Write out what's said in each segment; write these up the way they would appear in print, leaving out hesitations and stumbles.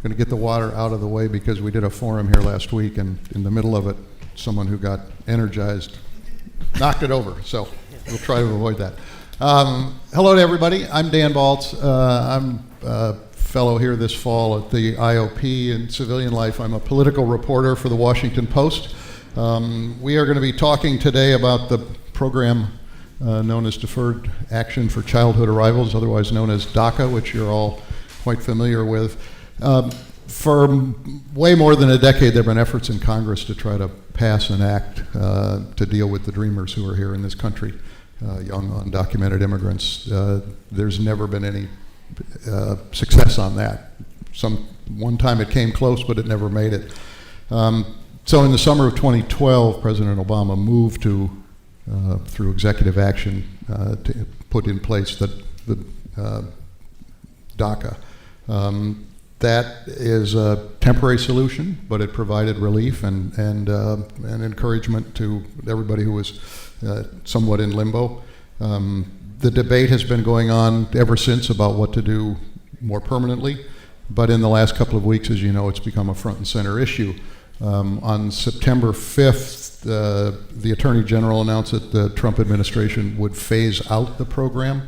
going to get the water out of the way because we did a forum here last week, and in the middle of it, someone who got energized knocked it over. So we'll try to avoid that. Hello to everybody. I'm Dan Balz. I'm a fellow here this fall at the IOP. In civilian life, I'm a political reporter for the Washington Post. We are going to be talking today about the program known as Deferred Action for Childhood Arrivals, otherwise known as DACA, which you're all quite familiar with. For way more than a decade, there have been efforts in Congress to try to pass an act to deal with the dreamers who are here in this country, young undocumented immigrants. There's never been any success on that. One time it came close, but it never made it. So in the summer of 2012, President Obama moved to, through executive action, to put in place the DACA. That is a temporary solution, but it provided relief and encouragement to everybody who was somewhat in limbo. The debate has been going on ever since about what to do more permanently, but in the last couple of weeks, as you know, it's become a front and center issue. On September 5th, the Attorney General announced that the Trump administration would phase out the program,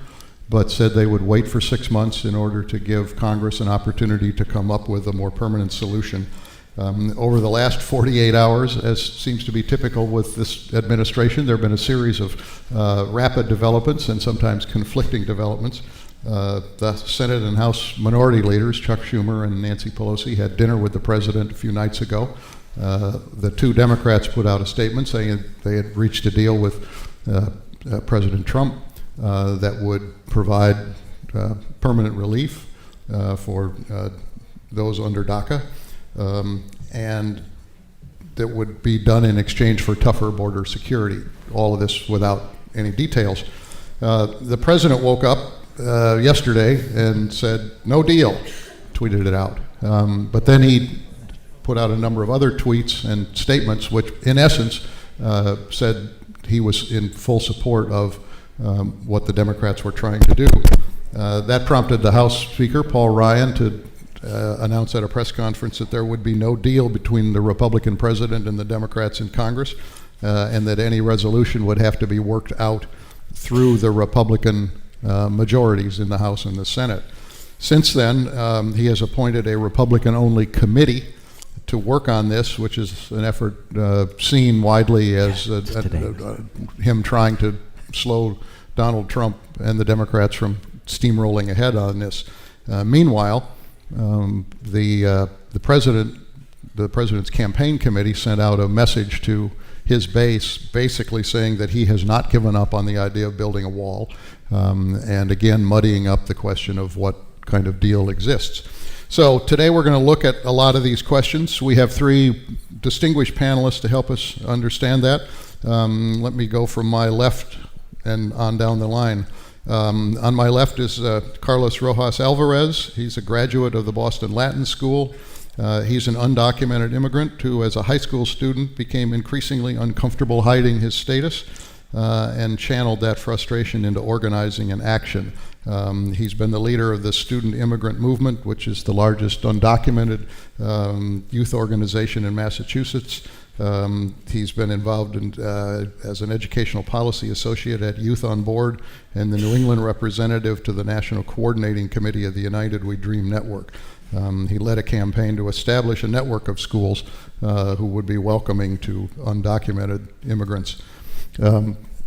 but said they would wait for 6 months in order to give Congress an opportunity to come up with a more permanent solution. Over the last 48 hours, as seems to be typical with this administration, there have been a series of rapid developments and sometimes conflicting developments. The Senate and House minority leaders, Chuck Schumer and Nancy Pelosi, had dinner with the president a few nights ago. The two Democrats put out a statement saying they had reached a deal with President Trump that would provide permanent relief for those under DACA, and that would be done in exchange for tougher border security. All of this without any details. The president woke up yesterday and said, "No deal," tweeted it out. But then he put out a number of other tweets and statements which, in essence, said he was in full support of what the Democrats were trying to do. That prompted the House Speaker, Paul Ryan, to announce at a press conference that there would be no deal between the Republican president and the Democrats in Congress, and that any resolution would have to be worked out through the Republican majorities in the House and the Senate. Since then, he has appointed a Republican-only committee to work on this, which is an effort seen widely as him trying to slow Donald Trump and the Democrats from steamrolling ahead on this. Meanwhile, the president's campaign committee sent out a message to his base, basically saying that he has not given up on the idea of building a wall, and again muddying up the question of what kind of deal exists. So today we're going to look at a lot of these questions. We have three distinguished panelists to help us understand that. Let me go from my left and on down the line. On my left is Carlos Rojas Alvarez. He's a graduate of the Boston Latin School. He's an undocumented immigrant who, as a high school student, became increasingly uncomfortable hiding his status and channeled that frustration into organizing and action. He's been the leader of the Student Immigrant Movement, which is the largest undocumented youth organization in Massachusetts. He's been involved in, as an educational policy associate at Youth on Board and the New England representative to the National Coordinating Committee of the United We Dream Network. He led a campaign to establish a network of schools who would be welcoming to undocumented immigrants.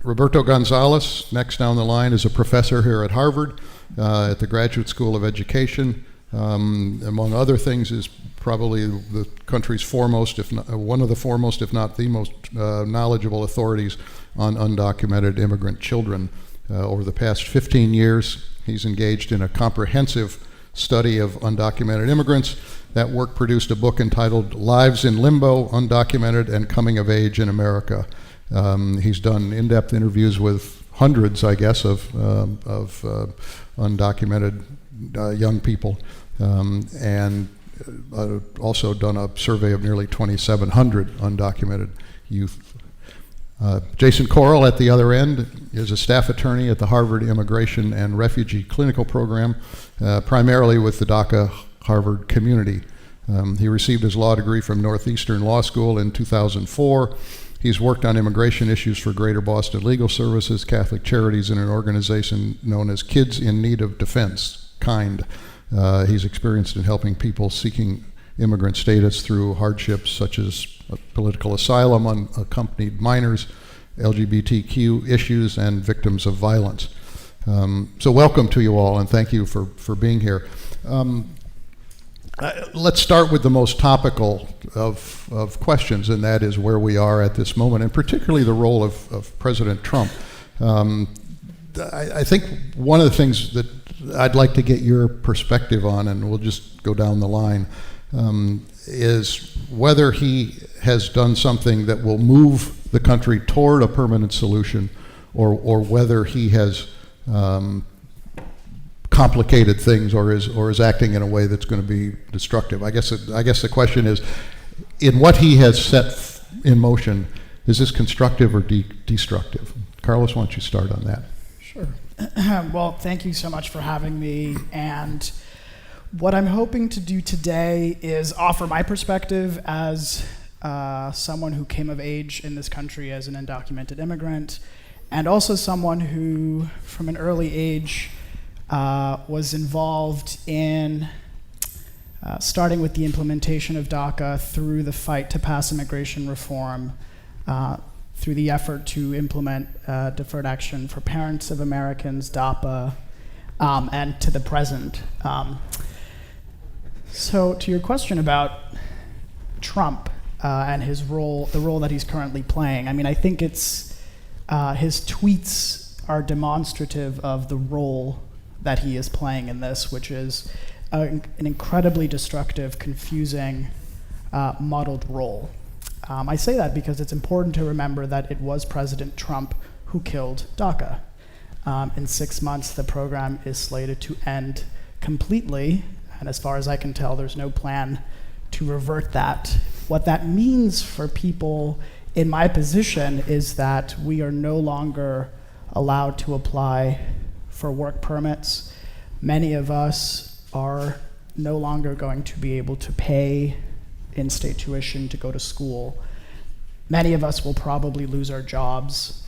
Roberto Gonzalez, next down the line, is a professor here at Harvard at the Graduate School of Education. Among other things, is probably the country's foremost, if not one of the foremost, if not the most knowledgeable authorities on undocumented immigrant children. Over the past 15 years, he's engaged in a comprehensive study of undocumented immigrants. That work produced a book entitled Lives in Limbo, Undocumented and Coming of Age in America. He's done in-depth interviews with hundreds, I guess, of undocumented young people, and also done a survey of nearly 2,700 undocumented youth. Jason Corral at the other end is a staff attorney at the Harvard Immigration and Refugee Clinical Program, primarily with the Daca Harvard community. He received his law degree from Northeastern Law School in 2004. He's worked on immigration issues for Greater Boston Legal Services, Catholic Charities, and an organization known as Kids in Need of Defense, KIND. He's experienced in helping people seeking immigrant status through hardships such as political asylum, unaccompanied minors, LGBTQ issues, and victims of violence. So welcome to you all, and thank you for being here. Let's start with the most topical of questions, and that is where we are at this moment, and particularly the role of President Trump. I think one of the things that I'd like to get your perspective on, and we'll just go down the line, is whether he has done something that will move the country toward a permanent solution, or whether he has complicated things or is acting in a way that's going to be destructive. I guess the question is, in what he has set in motion, is this constructive or destructive? Carlos, why don't you start on that? Sure. Well, thank you so much for having me. And what I'm hoping to do today is offer my perspective as someone who came of age in this country as an undocumented immigrant, and also someone who, from an early age, was involved in starting with the implementation of DACA through the fight to pass immigration reform, through the effort to implement deferred action for parents of Americans, DAPA, and to the present. So to your question about Trump and his role, the role that he's currently playing, I mean, I think it's his tweets are demonstrative of the role that he is playing in this, which is an incredibly destructive, confusing, muddled role. I say that because it's important to remember that it was President Trump who killed DACA. In 6 months, the program is slated to end completely, and as far as I can tell, there's no plan to revert that. What that means for people in my position is that we are no longer allowed to apply for work permits. Many of us are no longer going to be able to pay in-state tuition to go to school. Many of us will probably lose our jobs.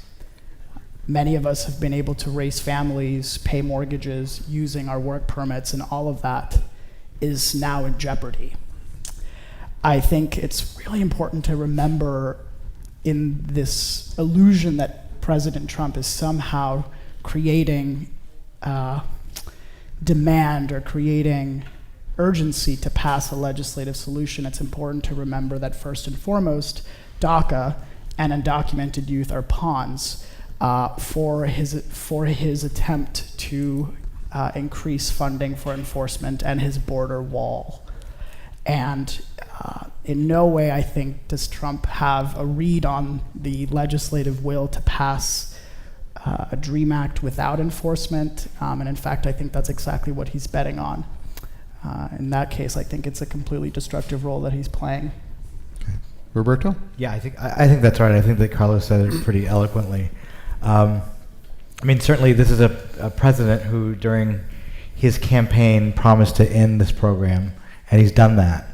Many of us have been able to raise families, pay mortgages using our work permits, and all of that is now in jeopardy. I think it's really important to remember in this illusion that President Trump is somehow creating demand or creating urgency to pass a legislative solution. It's important to remember that first and foremost, DACA and undocumented youth are pawns for his attempt to increase funding for enforcement and his border wall. And in no way, I think, does Trump have a read on the legislative will to pass a DREAM Act without enforcement. And in fact, I think that's exactly what he's betting on. In that case, I think it's a completely destructive role that he's playing. Okay. Roberto? Yeah, I think that's right. I think that Carlos said it pretty eloquently. I mean, certainly this is a president who, during his campaign, promised to end this program, and he's done that.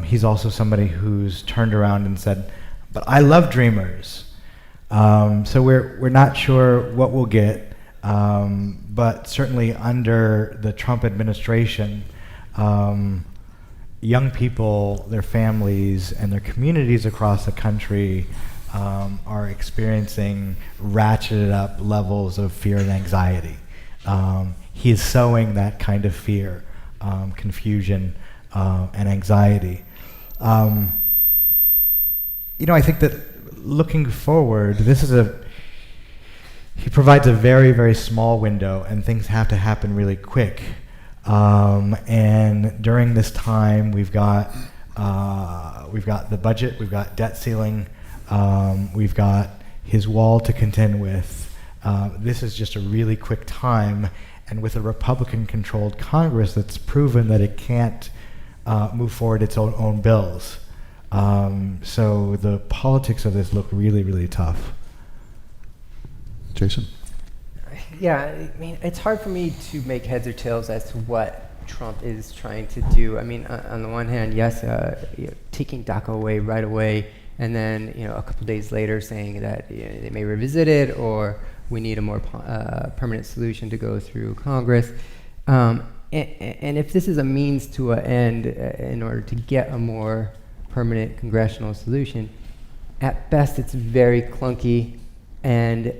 He's also somebody who's turned around and said, but I love dreamers. So we're not sure what we'll get, but certainly under the Trump administration, young people, their families, and their communities across the country are experiencing ratcheted up levels of fear and anxiety. He is sowing that kind of fear, confusion, and anxiety. I think that looking forward, he provides a very, very small window, and things have to happen really quick. And during this time, we've got the budget, we've got debt ceiling, we've got his wall to contend with. This is just a really quick time, and with a Republican-controlled Congress that's proven that it can't move forward its own bills. So the politics of this look really, really tough. Jason? Yeah, I mean, it's hard for me to make heads or tails as to what Trump is trying to do. I mean, on the one hand, yes, taking DACA away right away, and then a couple days later saying that they may revisit it, or we need a more permanent solution to go through Congress. And if this is a means to an end in order to get a more permanent congressional solution, at best it's very clunky, and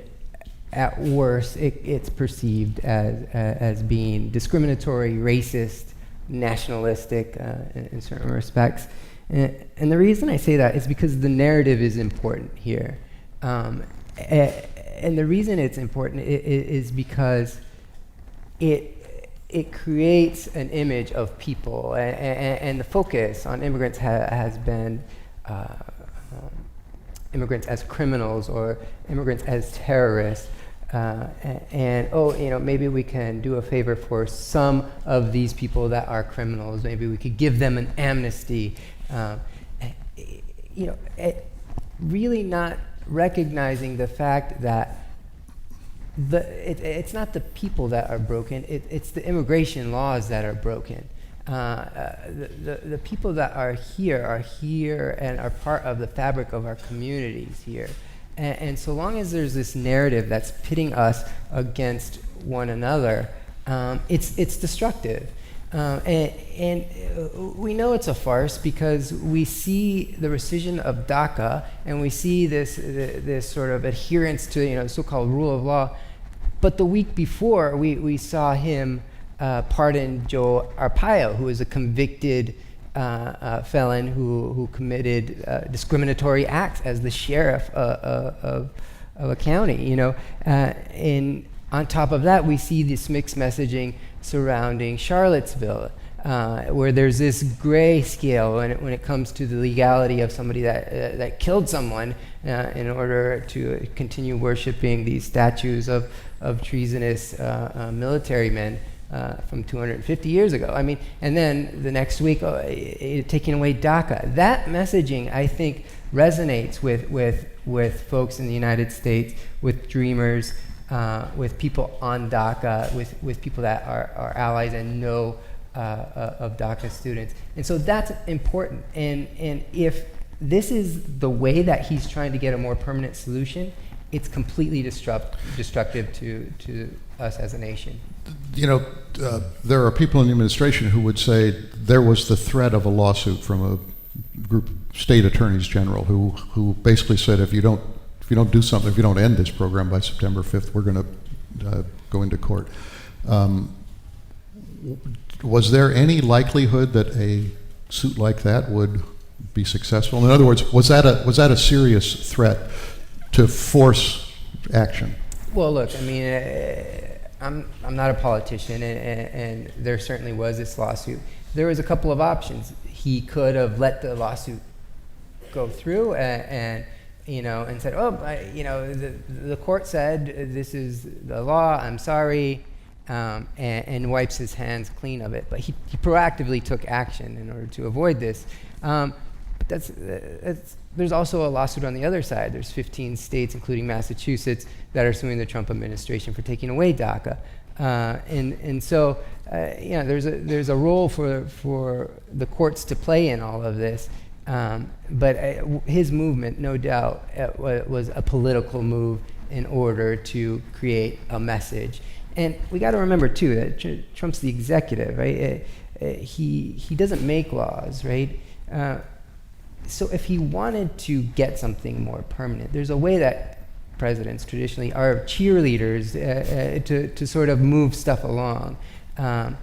at worst it's perceived as being discriminatory, racist, nationalistic in certain respects. And the reason I say that is because the narrative is important here. And the reason it's important is because it creates an image of people, and the focus on immigrants has been immigrants as criminals or immigrants as terrorists. Maybe we can do a favor for some of these people that are criminals. Maybe we could give them an amnesty. Really not recognizing the fact that it's not the people that are broken, it's the immigration laws that are broken. The people that are here and are part of the fabric of our communities here. And so long as there's this narrative that's pitting us against one another, it's destructive. And we know it's a farce because we see the rescission of DACA, and we see this sort of adherence to so-called rule of law. But the week before, we saw him pardon Joe Arpaio, who is a convicted felon who committed discriminatory acts as the sheriff of a county. And on top of that, we see this mixed messaging surrounding Charlottesville, where there's this gray scale when it comes to the legality of somebody that killed someone in order to continue worshiping these statues of treasonous military men from 250 years ago. I mean, and then the next week, taking away DACA. That messaging, I think, resonates with folks in the United States, with dreamers, with people on DACA, with people that are allies and know of DACA students. And so that's important. And if this is the way that he's trying to get a more permanent solution, it's completely destructive to us as a nation. There are people in the administration who would say there was the threat of a lawsuit from a group of state attorneys general who basically said if you don't do something, if you don't end this program by September 5th, we're going to go into court. Was there any likelihood that a suit like that would be successful? In other words, was that a serious threat to force action? Well, look, I mean, I'm not a politician, and there certainly was this lawsuit. There was a couple of options. He could have let the lawsuit go through and said, the court said this is the law, I'm sorry, and wipes his hands clean of it. But he proactively took action in order to avoid this. But there's also a lawsuit on the other side. There's 15 states, including Massachusetts, that are suing the Trump administration for taking away DACA. So there's a role for the courts to play in all of this. But his movement, no doubt, was a political move in order to create a message. And we got to remember too that Trump's the executive, right? He doesn't make laws, right? So if he wanted to get something more permanent, there's a way that presidents traditionally are cheerleaders to sort of move stuff along. And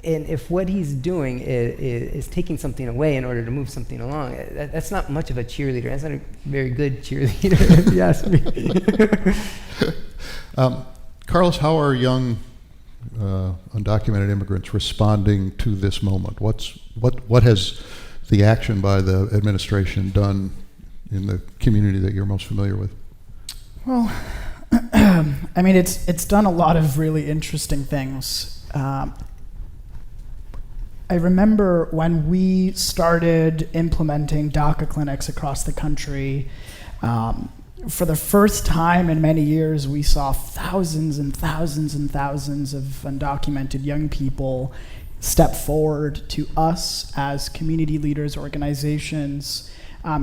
if what he's doing is taking something away in order to move something along, that's not much of a cheerleader. That's not a very good cheerleader, if you ask me. Carlos, how are young undocumented immigrants responding to this moment? What has the action by the administration done in the community that you're most familiar with? Well, I mean, it's done a lot of really interesting things. I remember when we started implementing DACA clinics across the country, for the first time in many years, we saw thousands and thousands and thousands of undocumented young people step forward to us as community leaders, organizations,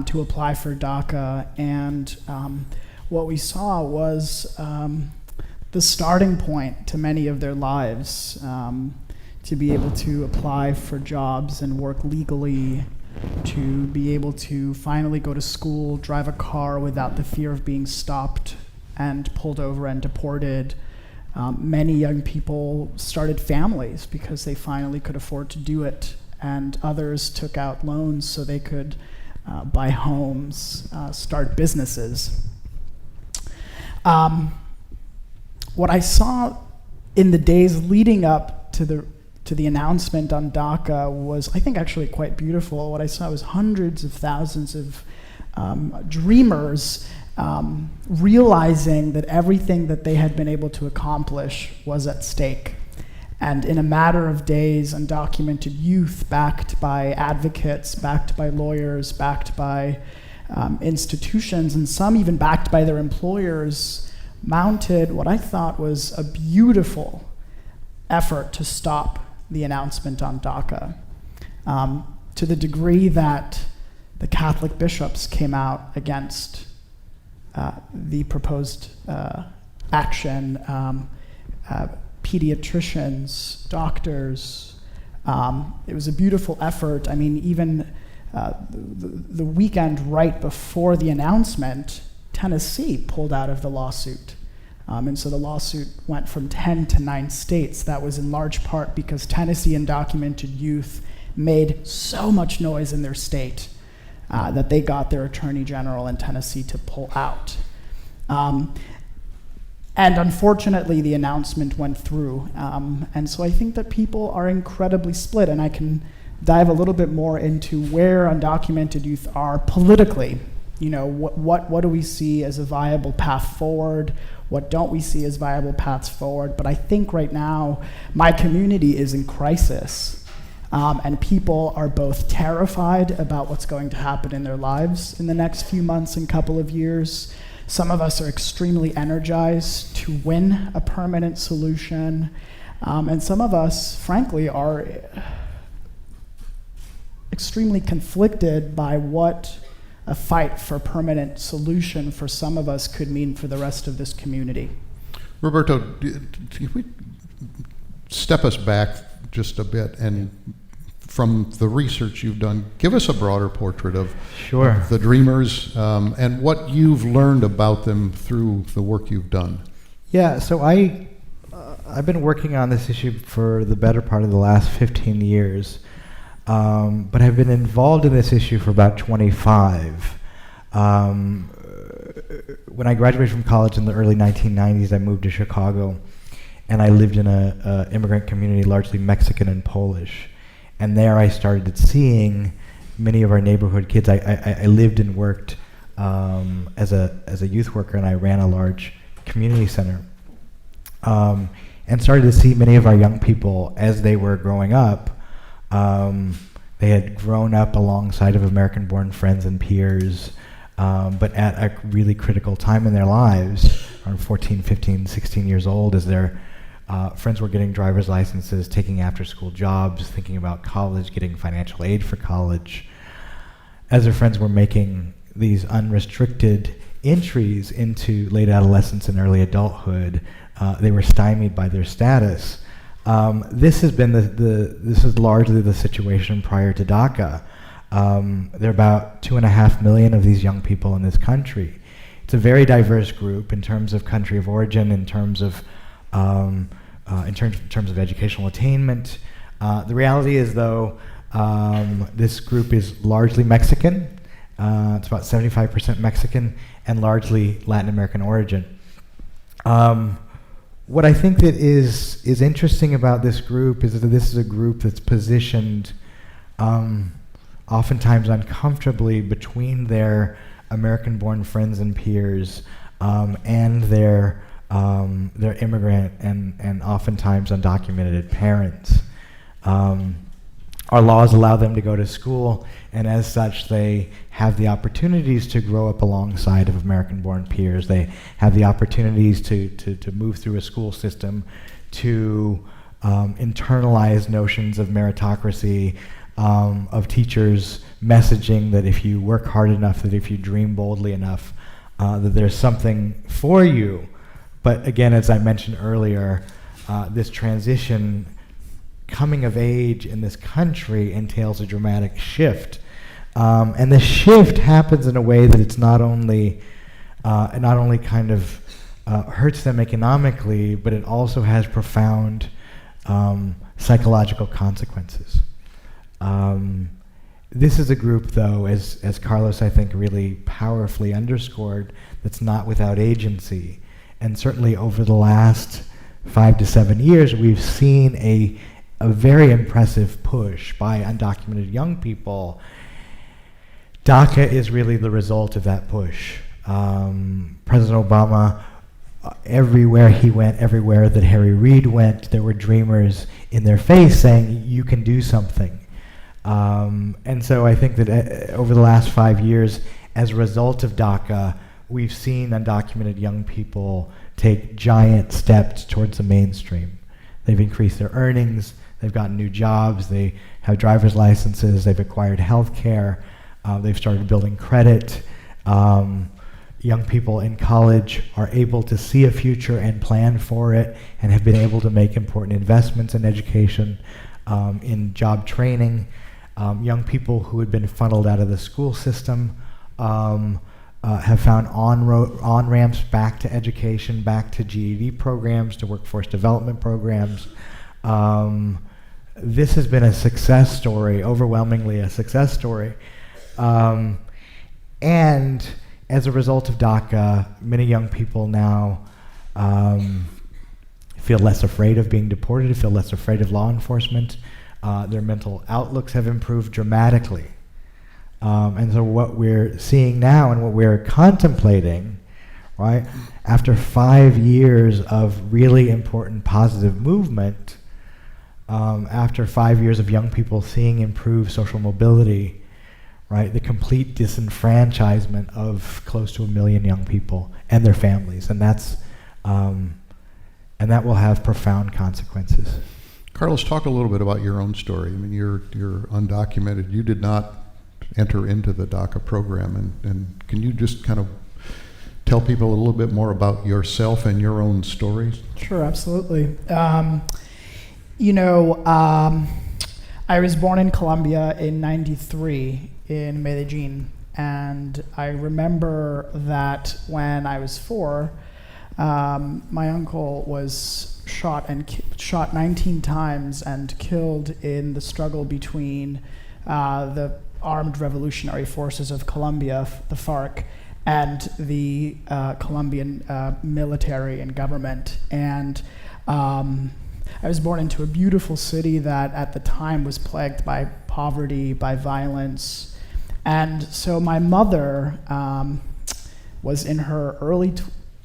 to apply for DACA. And what we saw was the starting point to many of their lives, to be able to apply for jobs and work legally, to be able to finally go to school, drive a car without the fear of being stopped and pulled over and deported. Many young people started families because they finally could afford to do it, and others took out loans so they could buy homes, start businesses. What I saw in the days leading up to the announcement on DACA was, I think, actually quite beautiful. What I saw was hundreds of thousands of dreamers realizing that everything that they had been able to accomplish was at stake. And in a matter of days, undocumented youth, backed by advocates, backed by lawyers, backed by institutions, and some even backed by their employers, mounted what I thought was a beautiful effort to stop the announcement on DACA, to the degree that the Catholic bishops came out against the proposed action, pediatricians, doctors. It was a beautiful effort. I mean, even the weekend right before the announcement, Tennessee pulled out of the lawsuit. And so the lawsuit went from 10 to 9 states. That was in large part because Tennessee undocumented youth made so much noise in their state that they got their attorney general in Tennessee to pull out. And unfortunately, the announcement went through. And so I think that people are incredibly split, and I can dive a little bit more into where undocumented youth are politically. You know, what do we see as a viable path forward? What don't we see as viable paths forward? But I think right now, my community is in crisis. And people are both terrified about what's going to happen in their lives in the next few months and couple of years. Some of us are extremely energized to win a permanent solution. And some of us, frankly, are extremely conflicted by what a fight for a permanent solution for some of us could mean for the rest of this community. Roberto, can we step us back just a bit, and from the research you've done, give us a broader portrait of the dreamers and what you've learned about them through the work you've done. Yeah, so I've been working on this issue for the better part of the last 15 years. But I've been involved in this issue for about 25. When I graduated from college in the early 1990s, I moved to Chicago, and I lived in an immigrant community, largely Mexican and Polish. And there I started seeing many of our neighborhood kids. I lived and worked as a youth worker, and I ran a large community center. And started to see many of our young people as they were growing up. They had grown up alongside of American-born friends and peers, but at a really critical time in their lives, around 14, 15, 16 years old, as their friends were getting driver's licenses, taking after-school jobs, thinking about college, getting financial aid for college. As their friends were making these unrestricted entries into late adolescence and early adulthood, they were stymied by their status. This has been this is largely the situation prior to DACA. There are about 2.5 million of these young people in this country. It's a very diverse group in terms of country of origin, in terms of educational attainment. The reality is, though, this group is largely Mexican. It's about 75% Mexican and largely Latin American origin. What I think that is interesting about this group is that this is a group that's positioned oftentimes uncomfortably between their American-born friends and peers and their immigrant and oftentimes undocumented parents. Our laws allow them to go to school, and as such, they have the opportunities to grow up alongside of American-born peers. They have the opportunities to move through a school system, to internalize notions of meritocracy, of teachers messaging that if you work hard enough, that if you dream boldly enough, that there's something for you. But again, as I mentioned earlier, this transition, coming of age in this country, entails a dramatic shift. And the shift happens in a way that it's not only kind of hurts them economically, but it also has profound psychological consequences. This is a group, though, as Carlos, I think, really powerfully underscored, that's not without agency. And certainly over the last 5 to 7 years, we've seen a very impressive push by undocumented young people. Daca is really the result of that push. President Obama, everywhere he went, everywhere that Harry Reid went, there were dreamers in their face saying, you can do something. And so I think that over the last 5 years, as a result of Daca, we've seen undocumented young people take giant steps towards the mainstream. They've increased their earnings, they've gotten new jobs, they have driver's licenses, they've acquired health care, they've started building credit. Young people in college are able to see a future and plan for it, and have been able to make important investments in education, in job training. Young people who had been funneled out of the school system have found on-ramps back to education, back to GED programs, to workforce development programs. This has been a success story, overwhelmingly a success story. And as a result of DACA, many young people now feel less afraid of being deported, feel less afraid of law enforcement. Their mental outlooks have improved dramatically. And so what we're seeing now and what we're contemplating, right, after 5 years of really important positive movement, after 5 years of young people seeing improved social mobility, right, the complete disenfranchisement of close to 1 million young people and their families, and that's and that will have profound consequences. Carlos, talk a little bit about your own story. I mean, you're undocumented. You did not enter into the DACA program, and can you just kind of tell people a little bit more about yourself and your own stories? Sure, absolutely. I was born in Colombia in '93 in Medellin, and I remember that when I was 4, my uncle was shot 19 times and killed in the struggle between the armed revolutionary forces of Colombia, the FARC, and the Colombian military and government. And I was born into a beautiful city that at the time was plagued by poverty, by violence. And so my mother was in her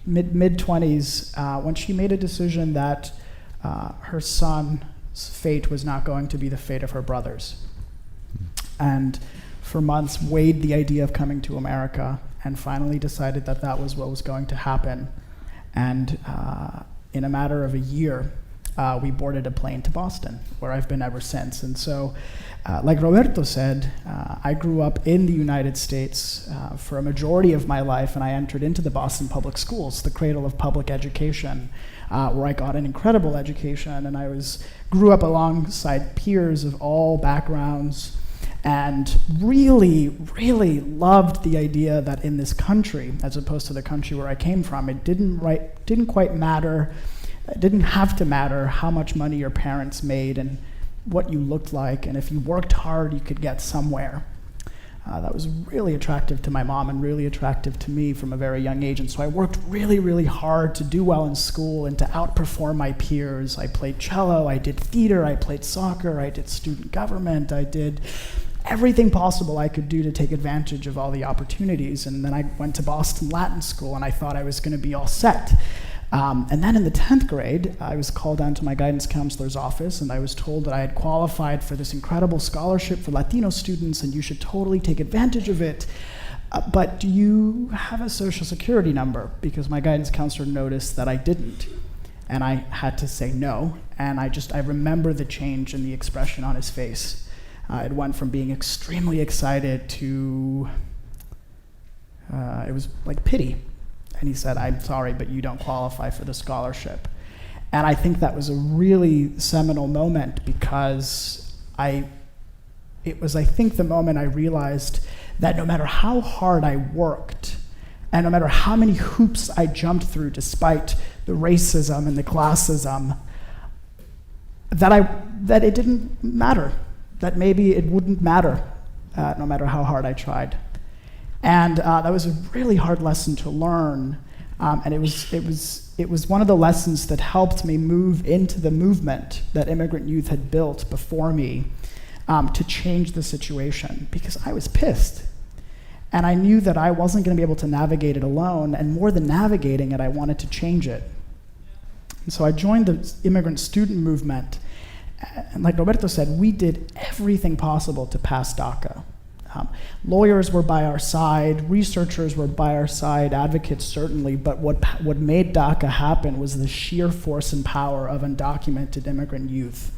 mid-20s when she made a decision that her son's fate was not going to be the fate of her brothers. And for months weighed the idea of coming to America, and finally decided that that was what was going to happen. And in a matter of a year, we boarded a plane to Boston, where I've been ever since. And so, like Roberto said, I grew up in the United States for a majority of my life, and I entered into the Boston Public Schools, the cradle of public education, where I got an incredible education, and I grew up alongside peers of all backgrounds, and really, really loved the idea that in this country, as opposed to the country where I came from, it didn't quite matter. It didn't have to matter how much money your parents made and what you looked like, and if you worked hard, you could get somewhere. That was really attractive to my mom and really attractive to me from a very young age, and so I worked really, really hard to do well in school and to outperform my peers. I played cello, I did theater, I played soccer, I did student government, I did everything possible I could do to take advantage of all the opportunities. And then I went to Boston Latin School, and I thought I was going to be all set. And then in the 10th grade, I was called down to my guidance counselor's office, and I was told that I had qualified for this incredible scholarship for Latino students, and you should totally take advantage of it. But do you have a social security number? Because my guidance counselor noticed that I didn't. And I had to say no. And I remember the change in the expression on his face. It went from being extremely excited to, it was like pity. And he said, I'm sorry, but you don't qualify for the scholarship. And I think that was a really seminal moment because it was, I think, the moment I realized that no matter how hard I worked, and no matter how many hoops I jumped through despite the racism and the classism, that it didn't matter, that maybe it wouldn't matter no matter how hard I tried. And that was a really hard lesson to learn, and it was one of the lessons that helped me move into the movement that Immigrant Youth had built before me to change the situation, because I was pissed. And I knew that I wasn't going to be able to navigate it alone, and more than navigating it, I wanted to change it. And so I joined the immigrant student movement, and like Roberto said, we did everything possible to pass DACA. Lawyers were by our side, researchers were by our side, advocates certainly, but what made DACA happen was the sheer force and power of undocumented immigrant youth.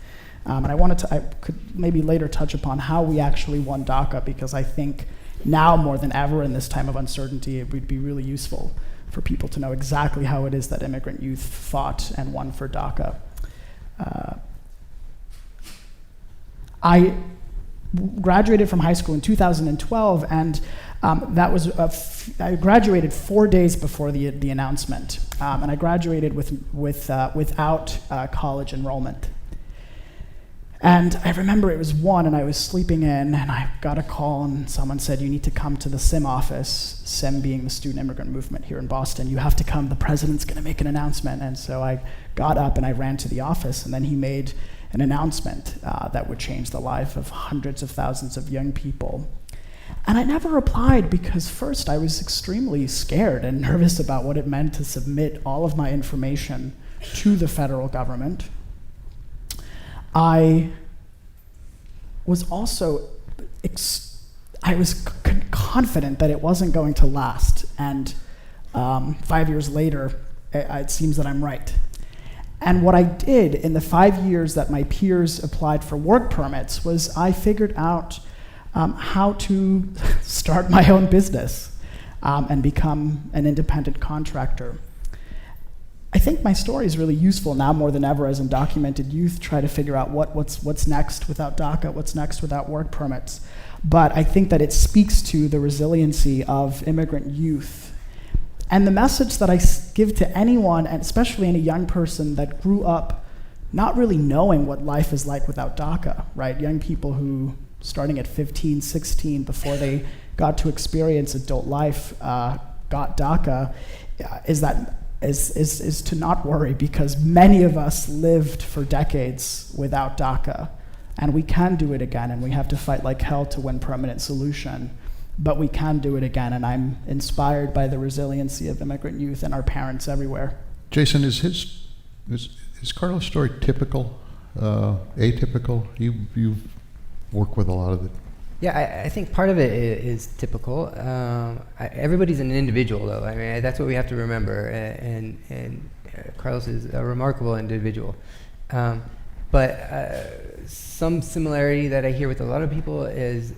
And I could maybe later touch upon how we actually won DACA, because I think now more than ever in this time of uncertainty, it would be really useful for people to know exactly how it is that immigrant youth fought and won for DACA. I graduated from high school in 2012, and that was I graduated 4 days before the announcement, and I graduated without college enrollment. And I remember it was 1, and I was sleeping in, and I got a call, and someone said, you need to come to the SIM office, SIM being the Student Immigrant Movement here in Boston. You have to come, the president's gonna make an announcement. And so I got up and I ran to the office, and then he made an announcement that would change the life of hundreds of thousands of young people. And I never replied because first I was extremely scared and nervous about what it meant to submit all of my information to the federal government. I was also confident that it wasn't going to last, and 5 years later, it seems that I'm right. And what I did in the 5 years that my peers applied for work permits was I figured out how to start my own business and become an independent contractor. I think my story is really useful now more than ever as undocumented youth try to figure out what's next without DACA, what's next without work permits. But I think that it speaks to the resiliency of immigrant youth. And the message that I give to anyone, and especially any young person that grew up not really knowing what life is like without DACA, right? Young people who, starting at 15, 16, before they got to experience adult life, got DACA, is to not worry, because many of us lived for decades without DACA, and we can do it again, and we have to fight like hell to win permanent solution, but we can do it again, and I'm inspired by the resiliency of immigrant youth and our parents everywhere. Jason, is Carlos' story typical, atypical? You work with a lot of it. Yeah, I think part of it is typical. Everybody's an individual, though. I mean, that's what we have to remember. And Carlos is a remarkable individual. But some similarity that I hear with a lot of people is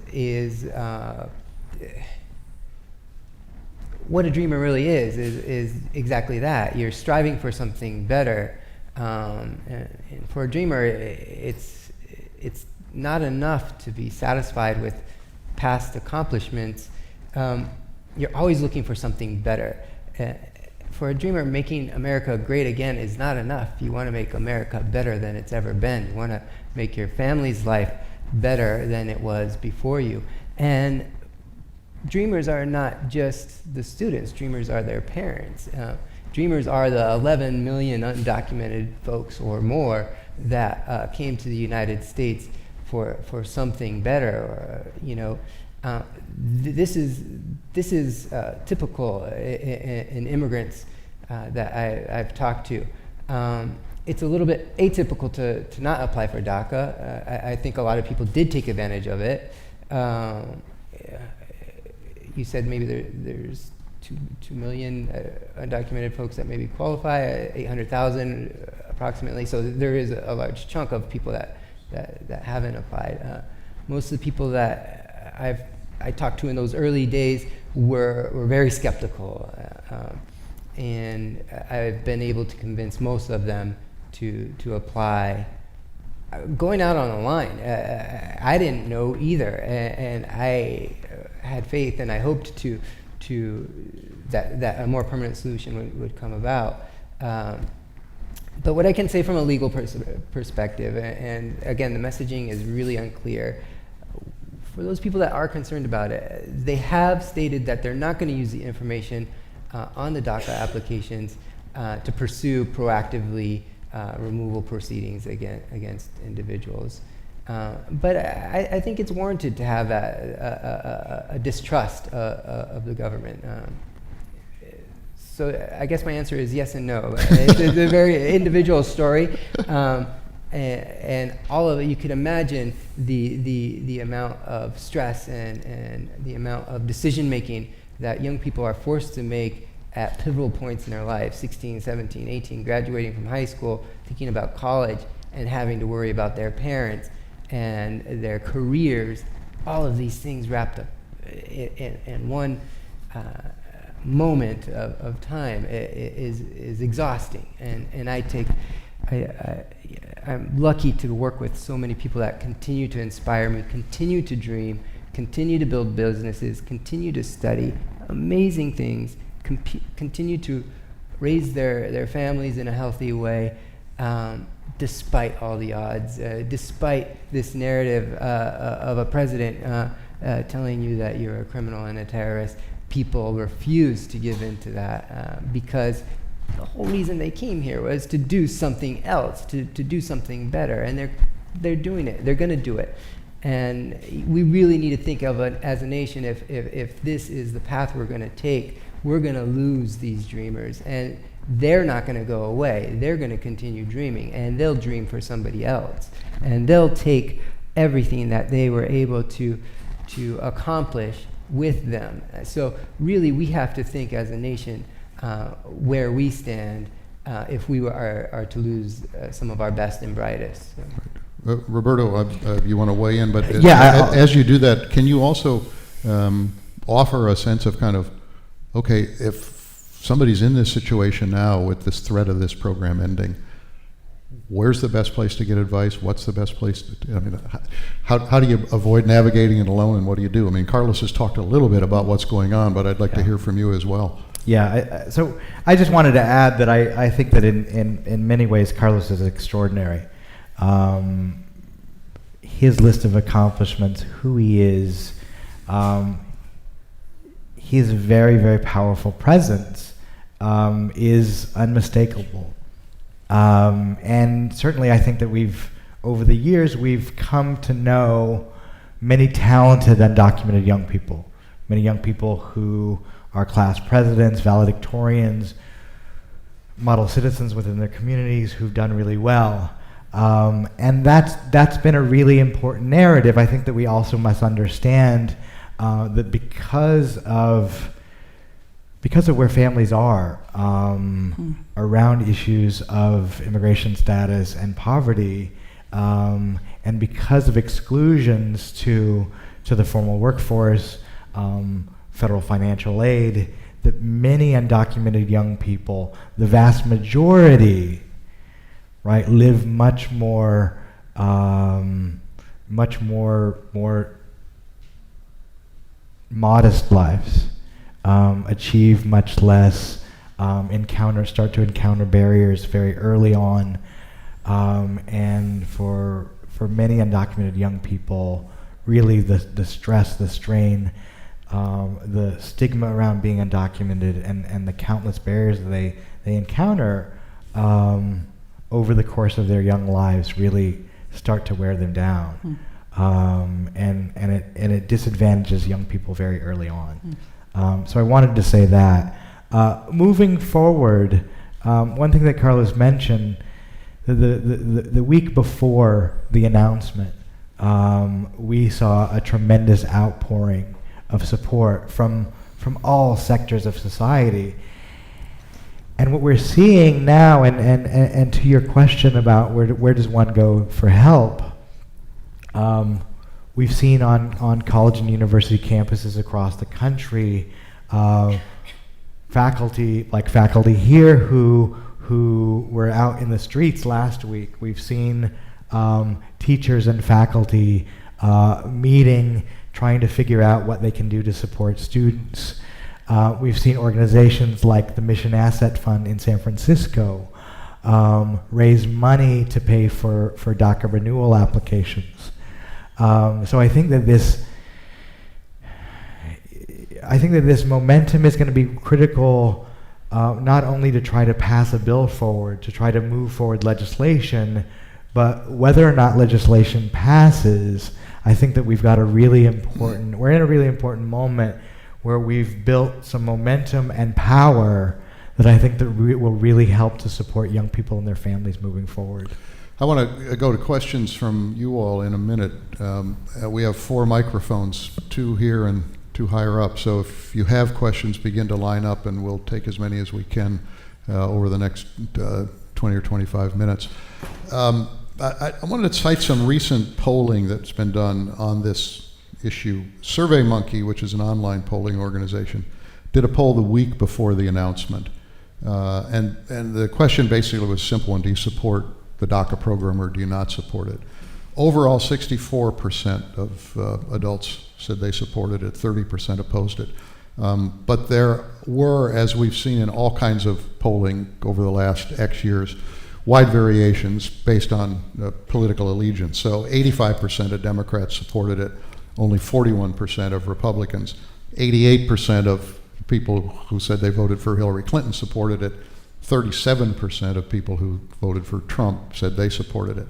what a dreamer really is exactly that. You're striving for something better. And for a dreamer, it's not enough to be satisfied with past accomplishments. You're always looking for something better. For a dreamer, making America great again is not enough. You want to make America better than it's ever been. You want to make your family's life better than it was before you. And dreamers are not just the students. Dreamers are their parents. Dreamers are the 11 million undocumented folks or more that came to the United States for something better, or this is typical in immigrants that I've talked to. It's a little bit atypical to not apply for DACA. I think a lot of people did take advantage of it. You said maybe there's 2 million undocumented folks that maybe qualify, 800,000 approximately. So there is a large chunk of people that haven't applied. Most of the people that I talked to in those early days were very skeptical, and I've been able to convince most of them to apply. Going out on the line, I didn't know either, and I had faith, and I hoped that a more permanent solution would come about. But what I can say from a legal perspective, and again, the messaging is really unclear. For those people that are concerned about it, they have stated that they're not going to use the information on the DACA applications to pursue proactively removal proceedings against individuals. But I think it's warranted to have a distrust of the government. So I guess my answer is yes and no. It's a very individual story, and all of it. You could imagine the amount of stress and the amount of decision making that young people are forced to make at pivotal points in their lives, 16, 17, 18, graduating from high school, thinking about college, and having to worry about their parents and their careers. All of these things wrapped up in one moment of time is exhausting, and I'm lucky to work with so many people that continue to inspire me, continue to dream, continue to build businesses, continue to study amazing things, continue to raise their families in a healthy way, despite all the odds, despite this narrative of a president telling you that you're a criminal and a terrorist. People refuse to give in to that because the whole reason they came here was to do something else, to do something better, and they're doing it. They're going to do it, and we really need to think of it as a nation. If this is the path we're going to take, we're going to lose these dreamers, and they're not going to go away. They're going to continue dreaming, and they'll dream for somebody else, and they'll take everything that they were able to accomplish with them. So really, we have to think as a nation where we stand if we are to lose some of our best and brightest. So. Roberto, you want to weigh in, but as you do that, can you also offer a sense of kind of, okay, if somebody's in this situation now with this threat of this program ending, where's the best place to get advice? What's the best place how do you avoid navigating it alone, and what do you do? I mean, Carlos has talked a little bit about what's going on, but I'd like to hear from you as well. Yeah, so I just wanted to add that I think that in many ways Carlos is extraordinary. His list of accomplishments, who he is, his very, very powerful presence is unmistakable. And certainly I think that over the years, we've come to know many talented undocumented young people, many young people who are class presidents, valedictorians, model citizens within their communities who've done really well. And that's been a really important narrative. I think that we also must understand that because of where families are around issues of immigration status and poverty, and because of exclusions to the formal workforce, federal financial aid, that many undocumented young people, the vast majority, right, live much more modest lives, achieve much less, start to encounter barriers very early on, and for many undocumented young people, really the stress, the strain, the stigma around being undocumented, and the countless barriers that they encounter over the course of their young lives really start to wear them down, and it disadvantages young people very early on. So I wanted to say that. Moving forward, one thing that Carlos mentioned, the week before the announcement, we saw a tremendous outpouring of support from all sectors of society. And what we're seeing now, and to your question about where does one go for help, we've seen on college and university campuses across the country, faculty here who were out in the streets last week. We've seen teachers and faculty meeting, trying to figure out what they can do to support students. We've seen organizations like the Mission Asset Fund in San Francisco raise money to pay for DACA renewal applications. So I think that this momentum is going to be critical, not only to try to pass a bill forward, to try to move forward legislation, but whether or not legislation passes, I think that we're in a really important moment where we've built some momentum and power that I think that will really help to support young people and their families moving forward. I want to go to questions from you all in a minute. We have 4 microphones, 2 here and 2 higher up. So if you have questions, begin to line up and we'll take as many as we can over the next 20 or 25 minutes. I wanted to cite some recent polling that's been done on this issue. SurveyMonkey, which is an online polling organization, did a poll the week before the announcement. And the question basically was a simple one: do you support the DACA program or do you not support it? Overall, 64% of adults said they supported it, 30% opposed it. But there were, as we've seen in all kinds of polling over the last X years, wide variations based on political allegiance. So 85% of Democrats supported it, only 41% of Republicans. 88% of people who said they voted for Hillary Clinton supported it. 37% of people who voted for Trump said they supported it.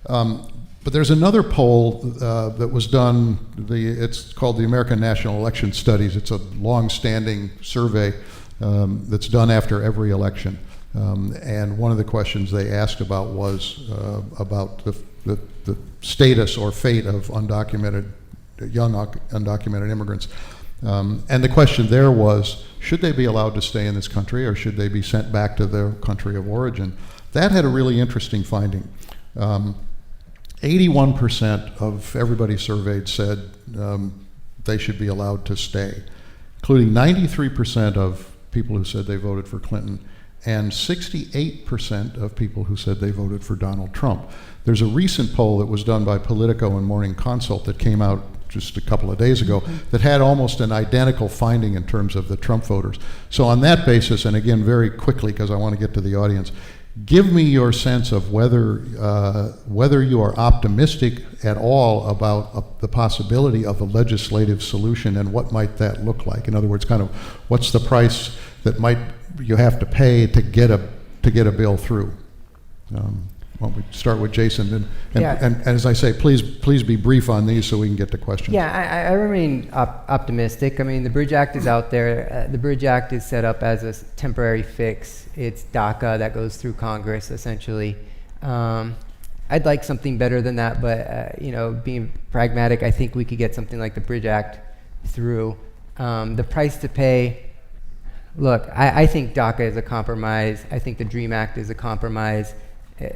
But there's another poll that was done, it's called the American National Election Studies. It's a long-standing survey that's done after every election. And one of the questions they asked about was about the status or fate of young undocumented immigrants. And the question there was, should they be allowed to stay in this country or should they be sent back to their country of origin? That had a really interesting finding. 81% of everybody surveyed said they should be allowed to stay, including 93% of people who said they voted for Clinton and 68% of people who said they voted for Donald Trump. There's a recent poll that was done by Politico and Morning Consult that came out just a couple of days ago that had almost an identical finding in terms of the Trump voters. So on that basis, and again very quickly because I want to get to the audience, give me your sense of whether you are optimistic at all about the possibility of a legislative solution and what might that look like. In other words, kind of what's the price that you have to pay to get a bill through. Why don't we start with Jason? And as I say, please be brief on these so we can get to questions. Yeah, I remain optimistic. I mean, the Bridge Act is out there. The Bridge Act is set up as a temporary fix. It's DACA that goes through Congress, essentially. I'd like something better than that, but being pragmatic, I think we could get something like the Bridge Act through. The price to pay. Look, I think DACA is a compromise. I think the DREAM Act is a compromise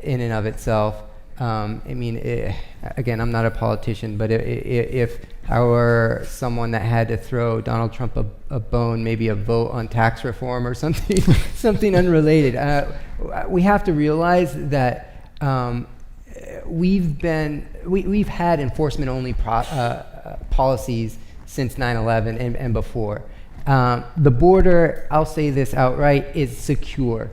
in and of itself. Again, I'm not a politician, but if I were someone that had to throw Donald Trump a bone, maybe a vote on tax reform or something, something unrelated, we have to realize that we've had enforcement-only policies since 9/11 and before. The border, I'll say this outright, is secure.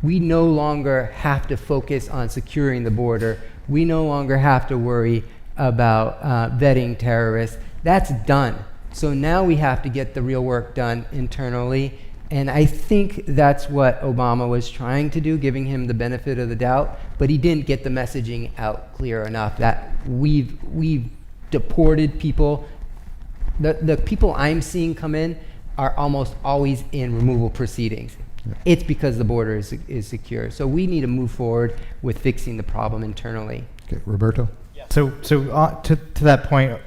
We no longer have to focus on securing the border. We no longer have to worry about vetting terrorists. That's done. So now we have to get the real work done internally. And I think that's what Obama was trying to do, giving him the benefit of the doubt. But he didn't get the messaging out clear enough that we've deported people. The people I'm seeing come in, are almost always in removal proceedings. Yeah. It's because the border is secure. So we need to move forward with fixing the problem internally. Okay, Roberto? So to that point,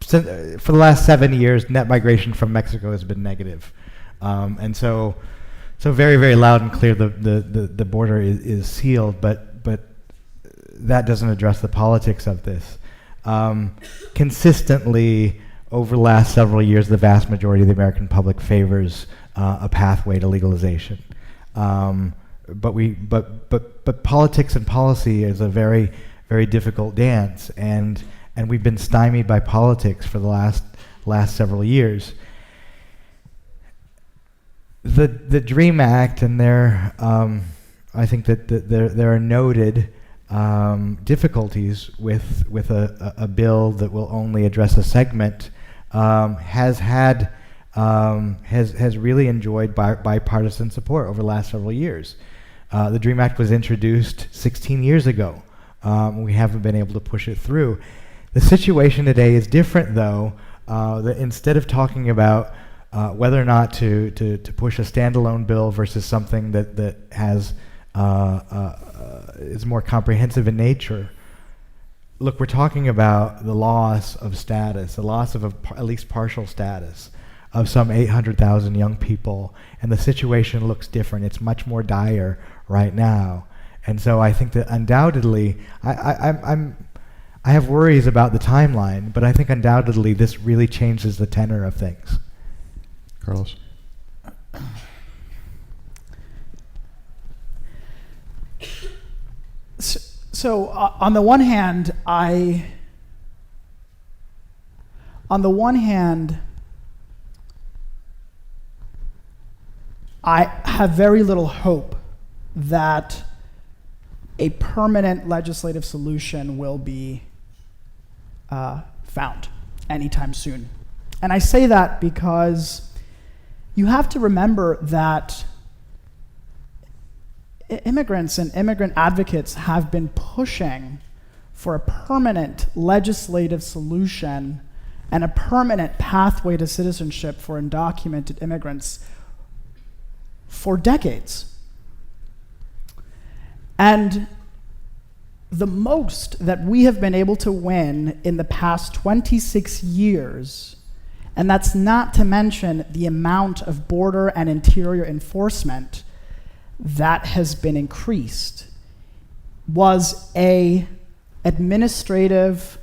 for the last 7 years, net migration from Mexico has been negative, and so very, very loud and clear the border is sealed, but that doesn't address the politics of this. Consistently over the last several years, the vast majority of the American public favors a pathway to legalization, but politics and policy is a very, very difficult dance, and we've been stymied by politics for the last several years. The DREAM Act, and I think that there are noted difficulties with a bill that will only address a segment, has really enjoyed bipartisan support over the last several years. The DREAM Act was introduced 16 years ago. We haven't been able to push it through. The situation today is different, though. That instead of talking about whether or not to push a standalone bill versus something that has is more comprehensive in nature, look, we're talking about the loss of status, the loss of at least partial status of some 800,000 young people, and the situation looks different. It's much more dire right now. And so I think that undoubtedly, I have worries about the timeline, but I think undoubtedly this really changes the tenor of things. Carlos? So on the one hand, I have very little hope that a permanent legislative solution will be found anytime soon. And I say that because you have to remember that immigrants and immigrant advocates have been pushing for a permanent legislative solution and a permanent pathway to citizenship for undocumented immigrants for decades. And the most that we have been able to win in the past 26 years, and that's not to mention the amount of border and interior enforcement that has been increased, was a administrative,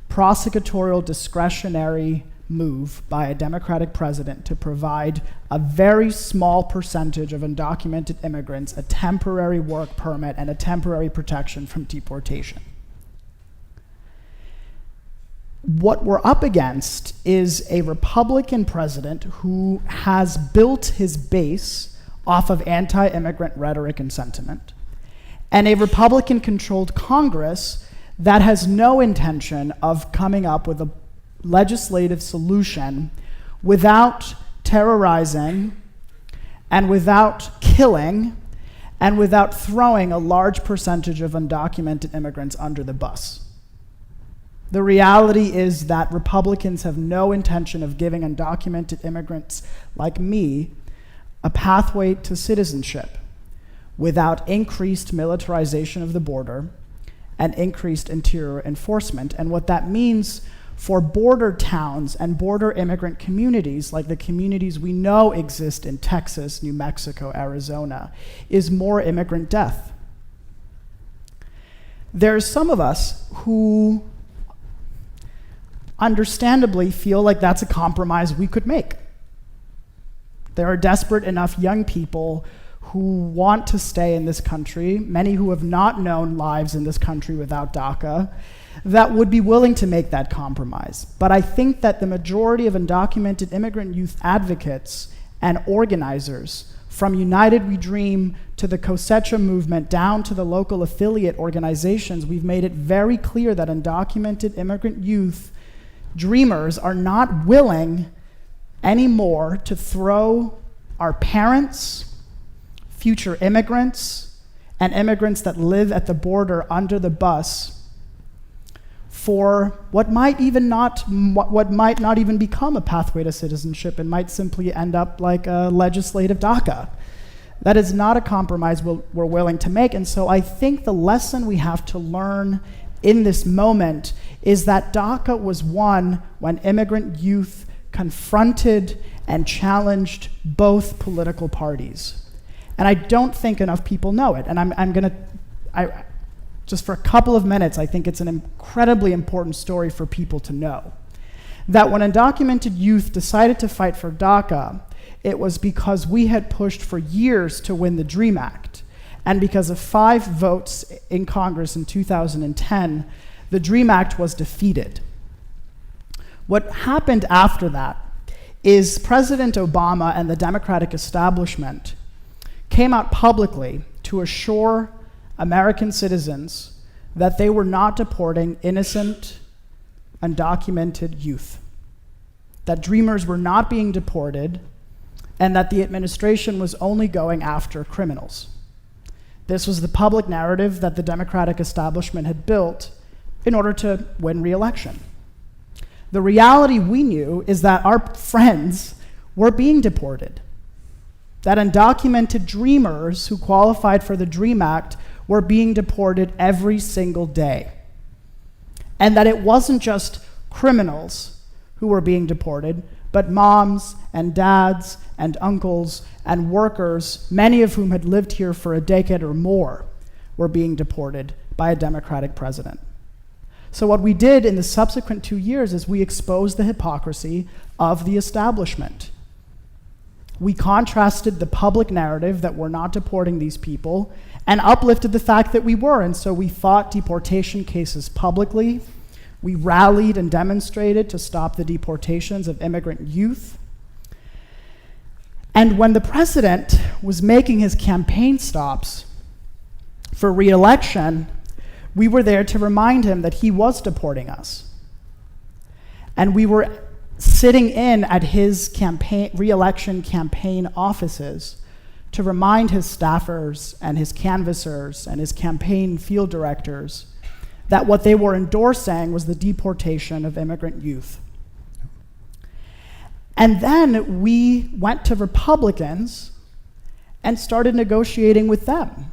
prosecutorial, discretionary move by a Democratic president to provide a very small percentage of undocumented immigrants a temporary work permit and a temporary protection from deportation. What we're up against is a Republican president who has built his base off of anti-immigrant rhetoric and sentiment, and a Republican-controlled Congress that has no intention of coming up with a legislative solution without terrorizing and without killing and without throwing a large percentage of undocumented immigrants under the bus. The reality is that Republicans have no intention of giving undocumented immigrants like me a pathway to citizenship without increased militarization of the border and increased interior enforcement. And what that means for border towns and border immigrant communities, like the communities we know exist in Texas, New Mexico, Arizona, is more immigrant death. There's some of us who understandably feel like that's a compromise we could make. There are desperate enough young people who want to stay in this country, many who have not known lives in this country without DACA, that would be willing to make that compromise. But I think that the majority of undocumented immigrant youth advocates and organizers, from United We Dream to the Cosecha movement down to the local affiliate organizations, we've made it very clear that undocumented immigrant youth dreamers are not willing anymore to throw our parents, future immigrants, and immigrants that live at the border under the bus for what might not even become a pathway to citizenship and might simply end up like a legislative DACA. That is not a compromise we're willing to make. And so I think the lesson we have to learn in this moment is that DACA was won when immigrant youth confronted and challenged both political parties. And I don't think enough people know it. And just for a couple of minutes, I think it's an incredibly important story for people to know. That when undocumented youth decided to fight for DACA, it was because we had pushed for years to win the DREAM Act. And because of 5 votes in Congress in 2010, the DREAM Act was defeated. What happened after that is President Obama and the Democratic establishment came out publicly to assure American citizens that they were not deporting innocent, undocumented youth, that Dreamers were not being deported, and that the administration was only going after criminals. This was the public narrative that the Democratic establishment had built in order to win re-election. The reality we knew is that our friends were being deported, that undocumented Dreamers who qualified for the DREAM Act were being deported every single day, and that it wasn't just criminals who were being deported, but moms and dads and uncles and workers, many of whom had lived here for a decade or more, were being deported by a Democratic president. So what we did in the subsequent 2 years is we exposed the hypocrisy of the establishment. We contrasted the public narrative that we're not deporting these people and uplifted the fact that we were. And so we fought deportation cases publicly. We rallied and demonstrated to stop the deportations of immigrant youth. And when the president was making his campaign stops for re-election, we were there to remind him that he was deporting us. And we were sitting in at his re-election campaign offices to remind his staffers and his canvassers and his campaign field directors that what they were endorsing was the deportation of immigrant youth. And then we went to Republicans and started negotiating with them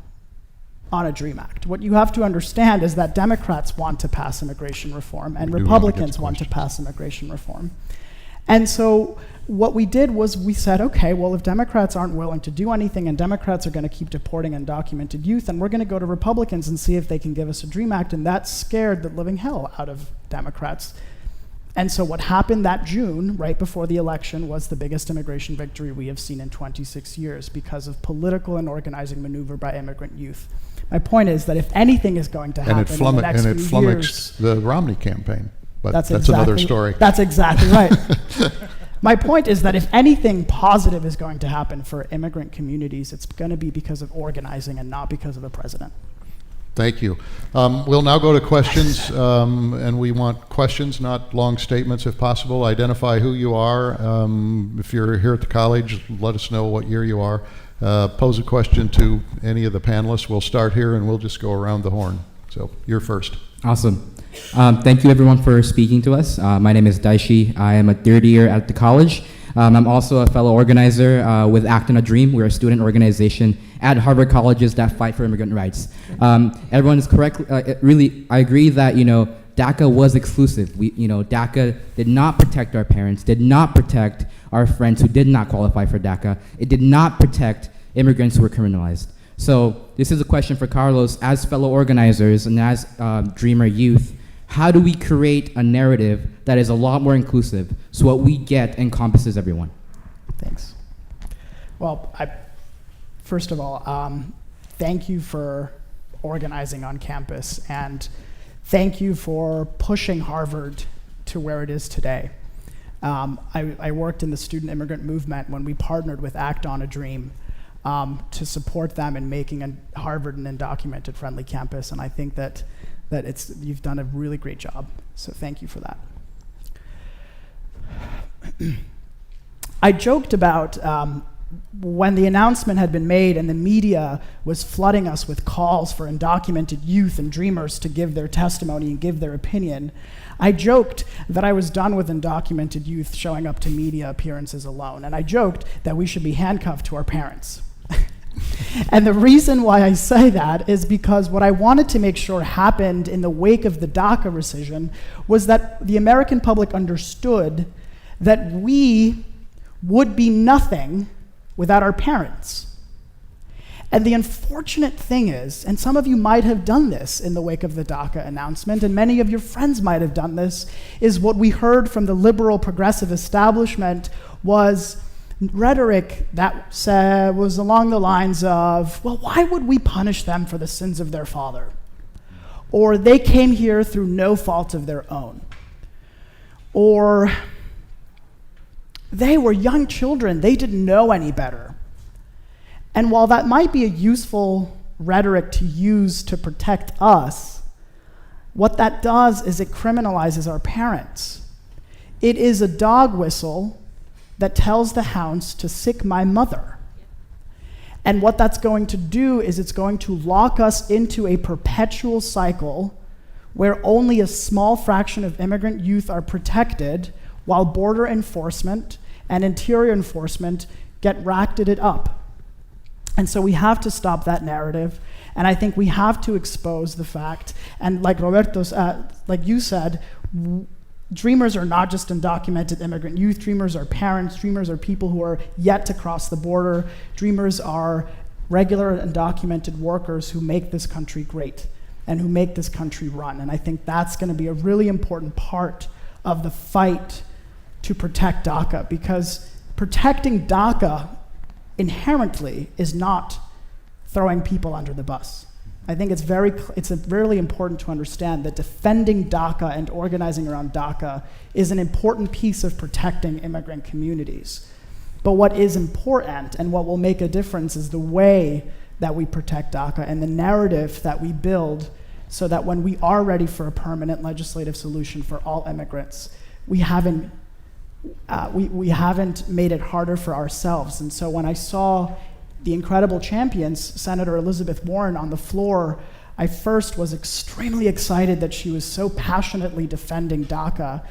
on a DREAM Act. What you have to understand is that Democrats want to pass immigration reform and Republicans want to pass immigration reform. And so what we did was we said, okay, well, if Democrats aren't willing to do anything and Democrats are going to keep deporting undocumented youth, then we're going to go to Republicans and see if they can give us a DREAM Act, and that scared the living hell out of Democrats. And so what happened that June, right before the election, was the biggest immigration victory we have seen in 26 years because of political and organizing maneuver by immigrant youth. My point is that if anything is going to happen in the next few years... And it flummoxed the Romney campaign, but that's another story. That's exactly right. My point is that if anything positive is going to happen for immigrant communities, it's going to be because of organizing and not because of a president. Thank you. We'll now go to questions, and we want questions, not long statements if possible. Identify who you are. If you're here at the college, let us know what year you are. Pose a question to any of the panelists. We'll start here, and we'll just go around the horn. So you're first. Awesome. Thank you, everyone, for speaking to us. My name is Daishi. I am a third year at the college. I'm also a fellow organizer with Act on a Dream. We're a student organization at Harvard colleges that fight for immigrant rights. Everyone is correct. Really, I agree that, DACA was exclusive. DACA did not protect our parents, did not protect our friends who did not qualify for DACA. It did not protect immigrants who were criminalized. So this is a question for Carlos. As fellow organizers and as Dreamer youth, how do we create a narrative that is a lot more inclusive so what we get encompasses everyone? Thanks. Well, first of all, thank you for organizing on campus, and thank you for pushing Harvard to where it is today. I worked in the student immigrant movement when we partnered with Act on a Dream to support them in making Harvard an undocumented friendly campus, and I think that you've done a really great job, so thank you for that. I joked about when the announcement had been made and the media was flooding us with calls for undocumented youth and dreamers to give their testimony and give their opinion, I joked that I was done with undocumented youth showing up to media appearances alone. And I joked that we should be handcuffed to our parents. And the reason why I say that is because what I wanted to make sure happened in the wake of the Daca rescission was that the American public understood that we would be nothing without our parents. And the unfortunate thing is, and some of you might have done this in the wake of the Daca announcement, and many of your friends might have done this, is what we heard from the liberal progressive establishment was rhetoric that was along the lines of, well, why would we punish them for the sins of their father? Or they came here through no fault of their own. Or they were young children, they didn't know any better. And while that might be a useful rhetoric to use to protect us, what that does is it criminalizes our parents. It is a dog whistle that tells the hounds to sick my mother. And what that's going to do is it's going to lock us into a perpetual cycle where only a small fraction of immigrant youth are protected while border enforcement and interior enforcement get racked it up. And so we have to stop that narrative, and I think we have to expose the fact, and like Roberto's, like you said, dreamers are not just undocumented immigrant youth. Dreamers are parents. Dreamers are people who are yet to cross the border. Dreamers are regular undocumented workers who make this country great and who make this country run. And I think that's going to be a really important part of the fight to protect DACA, because protecting DACA inherently is not throwing people under the bus. I think it's really important to understand that defending DACA and organizing around DACA is an important piece of protecting immigrant communities. But what is important and what will make a difference is the way that we protect DACA and the narrative that we build so that when we are ready for a permanent legislative solution for all immigrants, we haven't made it harder for ourselves. And so when I saw the incredible champions, Senator Elizabeth Warren, on the floor, I first was extremely excited that she was so passionately defending DACA.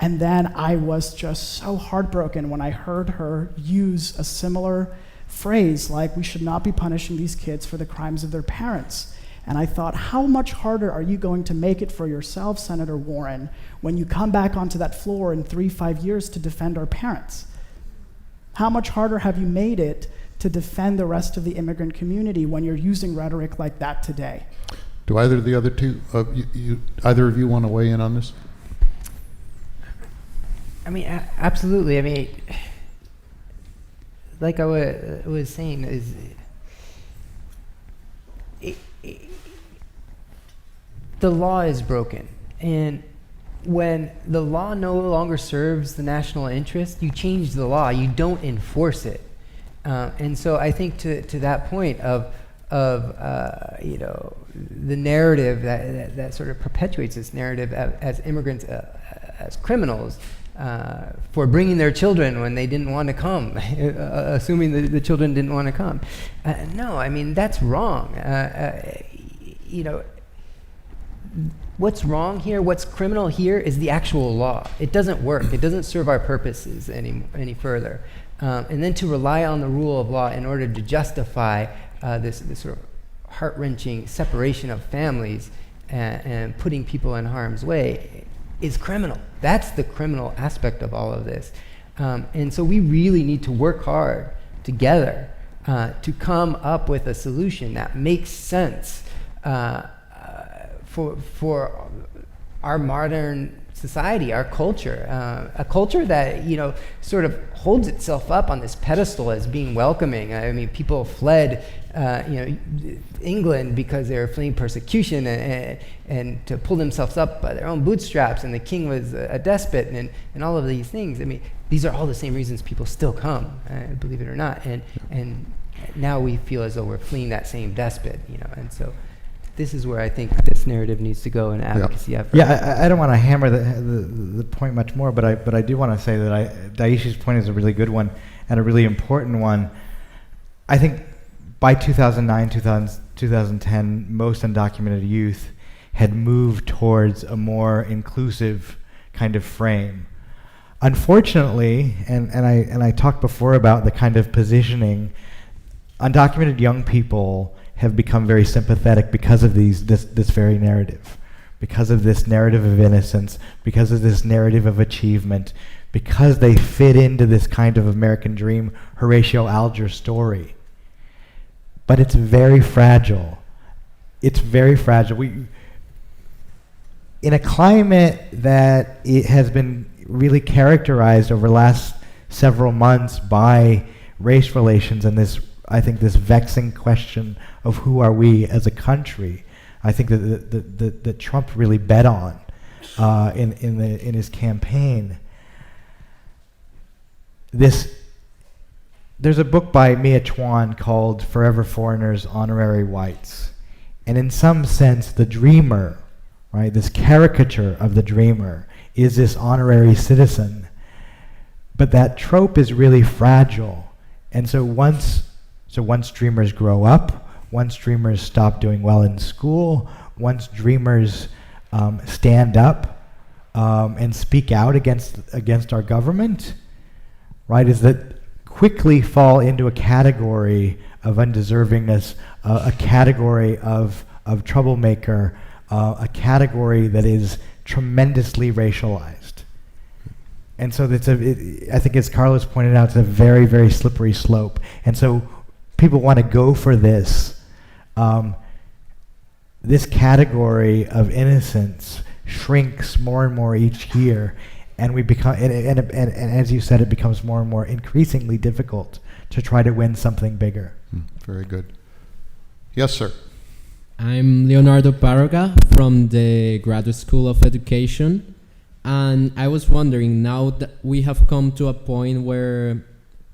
And then I was just so heartbroken when I heard her use a similar phrase like, we should not be punishing these kids for the crimes of their parents. And I thought, how much harder are you going to make it for yourself, Senator Warren, when you come back onto that floor in 3-5 years to defend our parents? How much harder have you made it to defend the rest of the immigrant community when you're using rhetoric like that today? Do either of the other two, either of you want to weigh in on this? I mean, absolutely. I mean, like I was saying, is the law is broken, and when the law no longer serves the national interest, you change the law. You don't enforce it. And so I think to that point of the narrative that sort of perpetuates this narrative as immigrants, as criminals, for bringing their children when they didn't want to come, assuming that the children didn't want to come. No, I mean, that's wrong. What's wrong here, what's criminal here is the actual law. It doesn't work. It doesn't serve our purposes any further. And then to rely on the rule of law in order to justify this sort of heart-wrenching separation of families and putting people in harm's way is criminal. That's the criminal aspect of all of this. And so we really need to work hard together to come up with a solution that makes sense for our modern society, our culture, a culture that sort of holds itself up on this pedestal as being welcoming. I mean, people fled England because they were fleeing persecution and to pull themselves up by their own bootstraps, and the king was a despot, and all of these things. I mean, these are all the same reasons people still come, believe it or not, and now we feel as though we're fleeing that same despot, and so this is where I think this narrative needs to go in advocacy effort. Yeah, I don't want to hammer the point much more, but I do want to say that Daishi's point is a really good one, and a really important one. I think by 2009, 2010, most undocumented youth had moved towards a more inclusive kind of frame. Unfortunately, and I talked before about the kind of positioning, undocumented young people have become very sympathetic because of this very narrative, because of this narrative of innocence, because of this narrative of achievement, because they fit into this kind of American dream Horatio Alger story. But it's very fragile. It's very fragile. In a climate that it has been really characterized over the last several months by race relations and this, I think, this vexing question of who are we as a country, I think that Trump really bet on in his campaign. There's a book by Mia Chuan called Forever Foreigners, Honorary Whites. And in some sense, the dreamer, right, this caricature of the dreamer, is this honorary citizen. But that trope is really fragile. And so once dreamers grow up, once dreamers stop doing well in school, once dreamers stand up and speak out against our government, right, is that quickly fall into a category of undeservingness, a category of troublemaker, a category that is tremendously racialized. And so I think, as Carlos pointed out, it's a very, very slippery slope. And so people want to go for this. This category of innocence shrinks more and more each year. And we become, and as you said, it becomes more and more increasingly difficult to try to win something bigger. Very good. Yes, sir. I'm Leonardo Parroga from the Graduate School of Education, and I was wondering, now that we have come to a point where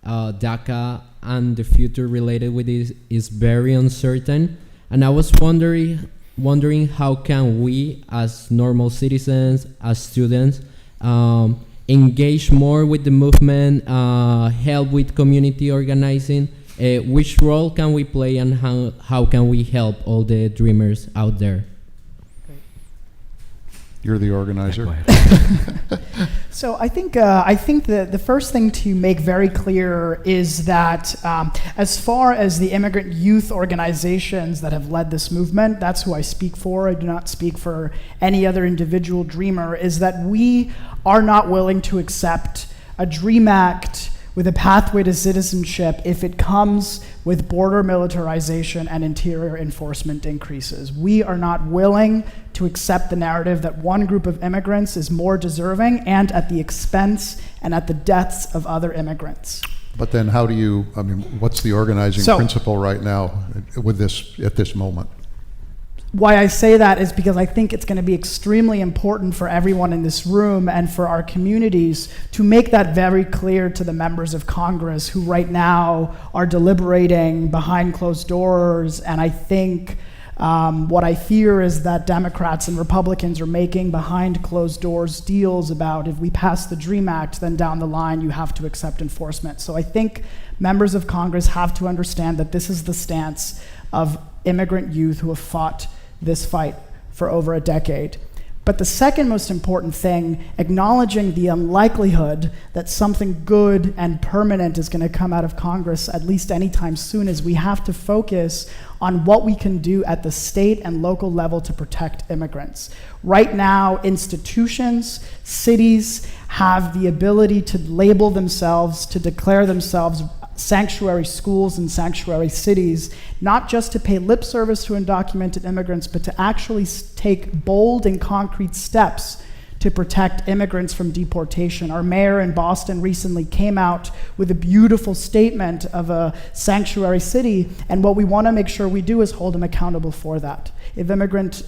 DACA and the future related with it is very uncertain, and I was wondering how can we, as normal citizens, as students, engage more with the movement, help with community organizing. Which role can we play, and how can we help all the dreamers out there? You're the organizer. So I think that the first thing to make very clear is that as far as the immigrant youth organizations that have led this movement, that's who I speak for. I do not speak for any other individual dreamer, is that we are not willing to accept a DREAM Act with a pathway to citizenship if it comes with border militarization and interior enforcement increases. We are not willing to accept the narrative that one group of immigrants is more deserving and at the expense and at the deaths of other immigrants. But then what's the organizing principle right now with this, at this moment? Why I say that is because I think it's going to be extremely important for everyone in this room and for our communities to make that very clear to the members of Congress who right now are deliberating behind closed doors. And I think what I fear is that Democrats and Republicans are making behind closed doors deals about, if we pass the DREAM Act, then down the line you have to accept enforcement. So I think members of Congress have to understand that this is the stance of immigrant youth who have fought this fight for over a decade. But the second most important thing, acknowledging the unlikelihood that something good and permanent is going to come out of Congress, at least anytime soon, is we have to focus on what we can do at the state and local level to protect immigrants. Right now, institutions, cities have the ability to label themselves, to declare themselves sanctuary schools and sanctuary cities, not just to pay lip service to undocumented immigrants, but to actually take bold and concrete steps to protect immigrants from deportation. Our mayor in Boston recently came out with a beautiful statement of a sanctuary city, and what we want to make sure we do is hold them accountable for that. If immigrants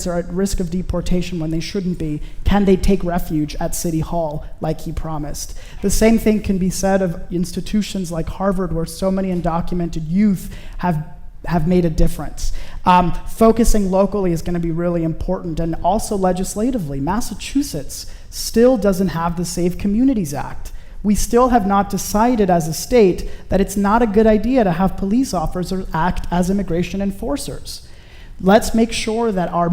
are at risk of deportation when they shouldn't be, can they take refuge at City Hall like he promised? The same thing can be said of institutions like Harvard, where so many undocumented youth have made a difference. Focusing locally is going to be really important, and also legislatively. Massachusetts still doesn't have the Save Communities Act, We still have not decided as a state that it's not a good idea to have police officers act as immigration enforcers. Let's make sure that our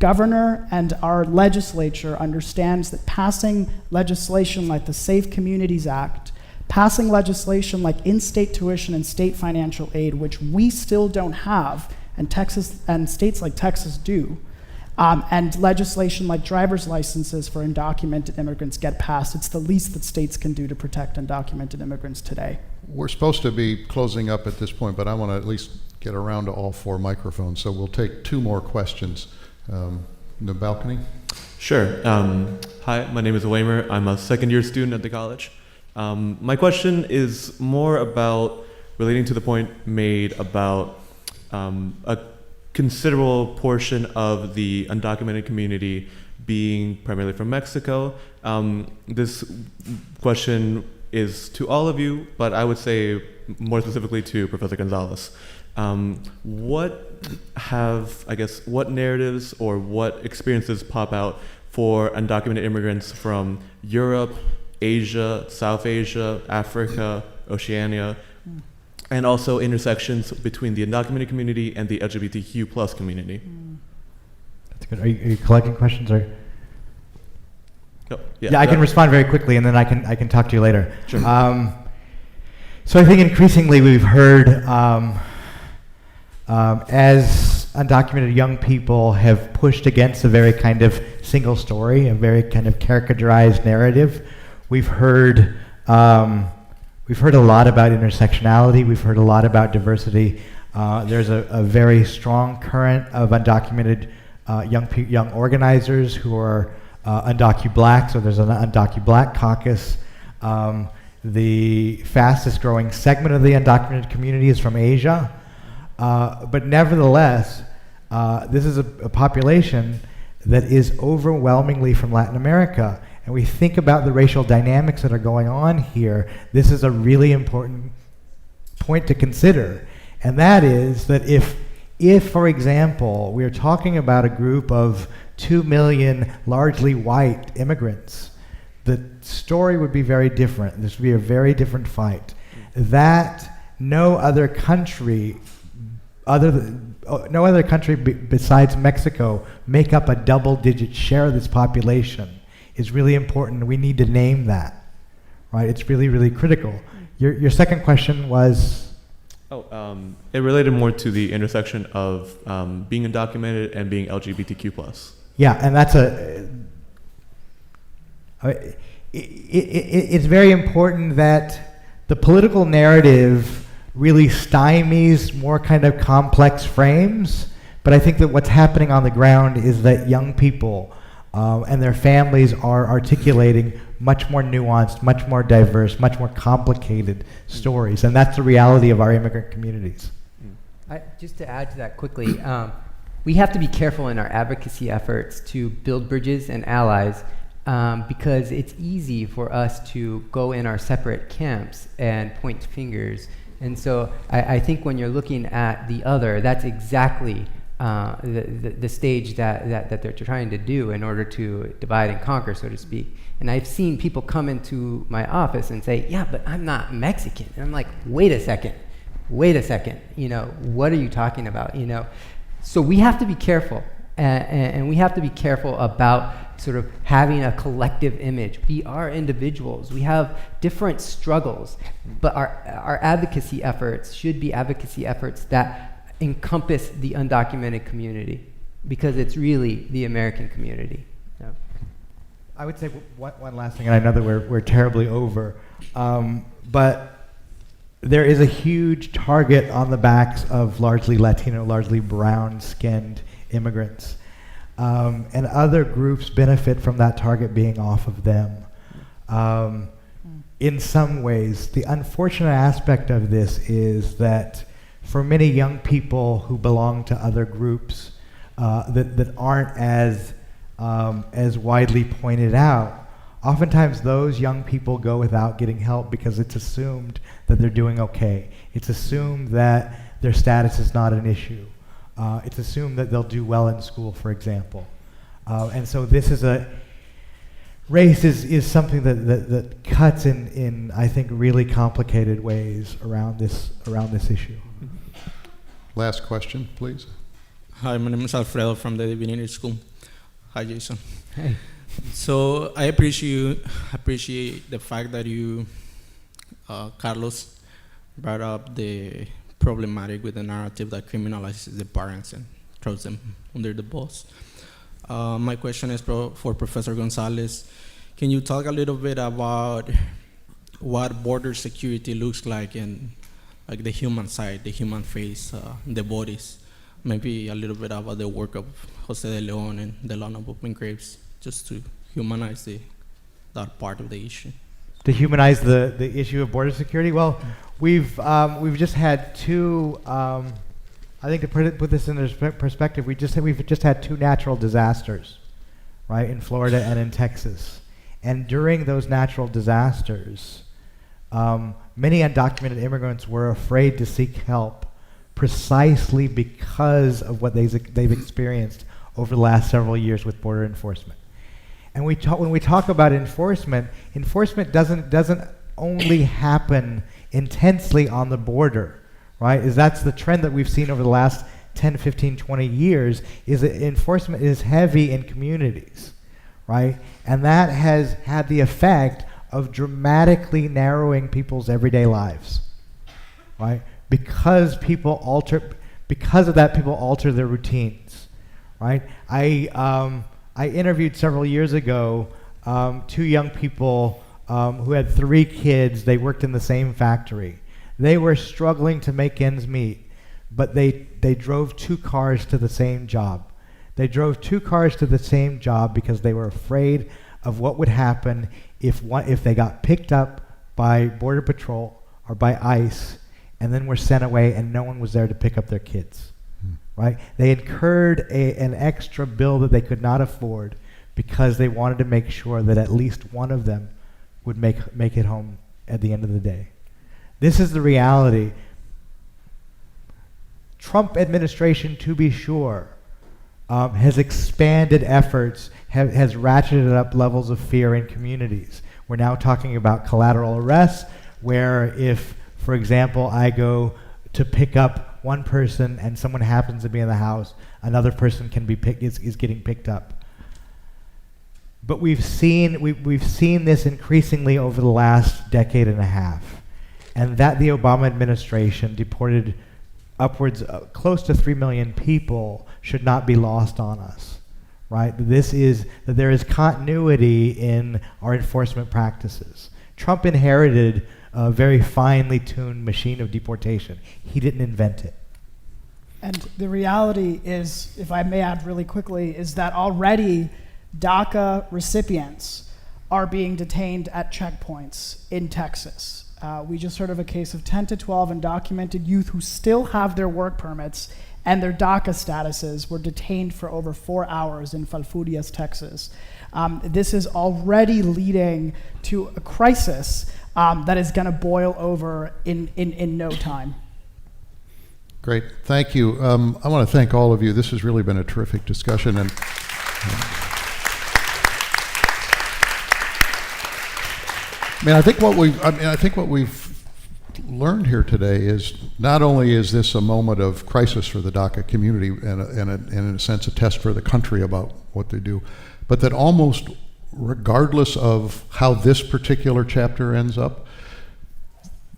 governor and our legislature understands that passing legislation like the Safe Communities Act, passing legislation like in-state tuition and state financial aid, which we still don't have, and Texas and states like Texas do, and legislation like driver's licenses for undocumented immigrants get passed. It's the least that states can do to protect undocumented immigrants today. We're supposed to be closing up at this point, but I want to at least get around to all 4 microphones, so we'll take 2 more questions. In the balcony? Sure. Hi, my name is Weimer. I'm a second-year student at the college. My question is more about relating to the point made about a considerable portion of the undocumented community being primarily from Mexico. This question is to all of you, but I would say more specifically to Professor Gonzalez. What narratives or what experiences pop out for undocumented immigrants from Europe, Asia, South Asia, Africa, Oceania, and also intersections between the undocumented community and the LGBTQ plus community? That's good. Are you collecting questions or? Oh, Yeah, I can respond very quickly, and then I can talk to you later. Sure. So I think increasingly we've heard as undocumented young people have pushed against a very kind of single story, a very kind of caricaturized narrative. We've heard a lot about intersectionality. We've heard a lot about diversity. There's a very strong current of undocumented young organizers who are Undocu-Black, so there's an Undocu-Black caucus. The fastest growing segment of the undocumented community is from Asia. But nevertheless, this is a population that is overwhelmingly from Latin America. And we think about the racial dynamics that are going on here. This is a really important point to consider. And that is that if for example, we are talking about a group of 2 million largely white immigrants, the story would be very different. This would be a very different fight. That no other country besides Mexico make up a double-digit share of this population is really important. We need to name that, right? It's really, really critical. Your second question was? It related more to the intersection of being undocumented and being LGBTQ+. Yeah, and that's it's very important that the political narrative really stymies more kind of complex frames, but I think that what's happening on the ground is that young people and their families are articulating much more nuanced, much more diverse, much more complicated stories, and that's the reality of our immigrant communities. Just to add to that quickly, we have to be careful in our advocacy efforts to build bridges and allies, because it's easy for us to go in our separate camps and point fingers. And so I think when you're looking at the other, that's exactly the stage that they're trying to do in order to divide and conquer, so to speak. And I've seen people come into my office and say, yeah, but I'm not Mexican. And I'm like, wait a second, what are you talking about, So we have to be careful, and we have to be careful about sort of having a collective image. We are individuals. We have different struggles, but our advocacy efforts should be advocacy efforts that encompass the undocumented community, because it's really the American community. Yeah. I would say one last thing, and I know that we're terribly over, but there is a huge target on the backs of largely Latino, largely brown-skinned immigrants. And other groups benefit from that target being off of them. In some ways, the unfortunate aspect of this is that for many young people who belong to other groups that aren't as widely pointed out, oftentimes those young people go without getting help because it's assumed that they're doing okay. It's assumed that their status is not an issue. It's assumed that they'll do well in school, for example. And so this is race is something that cuts in I think really complicated ways around this issue. Last question, please. Hi, my name is Alfredo from the Divinity School. Hi, Jason. Hey. So I appreciate the fact that you, Carlos, brought up the problematic with the narrative that criminalizes the parents and throws them under the bus. My question is for Professor Gonzalez. Can you talk a little bit about what border security looks like in like the human side, the human face, the bodies? Maybe a little bit about the work of Jose de Leon and the Lana Bookman Graves, just to humanize that part of the issue. To humanize the issue of border security, well, we've just had two. I think to put this in perspective, we've just had two natural disasters, right, in Florida and in Texas, and during those natural disasters, many undocumented immigrants were afraid to seek help, precisely because of what they've experienced over the last several years with border enforcement. And when we talk about enforcement doesn't only happen intensely on the border, right? That's the trend that we've seen over the last 10, 15, 20 years, is that enforcement is heavy in communities, right? And that has had the effect of dramatically narrowing people's everyday lives, right? Because people alter their routines, right? I interviewed several years ago two young people who had 3 kids. They worked in the same factory. They were struggling to make ends meet, but they drove 2 cars to the same job. They drove 2 cars to the same job because they were afraid of what would happen if they got picked up by Border Patrol or by ICE and then were sent away and no one was there to pick up their kids, right? They incurred an extra bill that they could not afford because they wanted to make sure that at least one of them would make it home at the end of the day. This is the reality. Trump administration, to be sure, has expanded efforts, has ratcheted up levels of fear in communities. We're now talking about collateral arrests, where if, for example, I go to pick up one person and someone happens to be in the house, another person is getting picked up. But we've seen this increasingly over the last decade and a half, and that the Obama administration deported upwards close to 3 million people should not be lost on us, right? That there is continuity in our enforcement practices. Trump inherited a very finely tuned machine of deportation. He didn't invent it. And the reality is, if I may add really quickly, is that already DACA recipients are being detained at checkpoints in Texas. We just heard of a case of 10 to 12 undocumented youth who still have their work permits and their DACA statuses were detained for over 4 hours in Falfurrias, Texas. This is already leading to a crisis that is going to boil over in no time. Great, thank you. I want to thank all of you. This has really been a terrific discussion, and I think what we've learned here today is not only is this a moment of crisis for the DACA community and in a sense a test for the country about what they do, but that almost regardless of how this particular chapter ends up,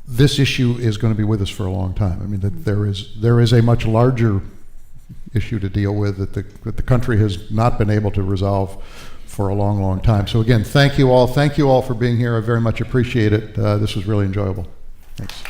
this issue is going to be with us for a long time. I mean, that there is a much larger issue to deal with that the country has not been able to resolve for a long, long time. So again, thank you all. Thank you all for being here. I very much appreciate it. This was really enjoyable. Thanks.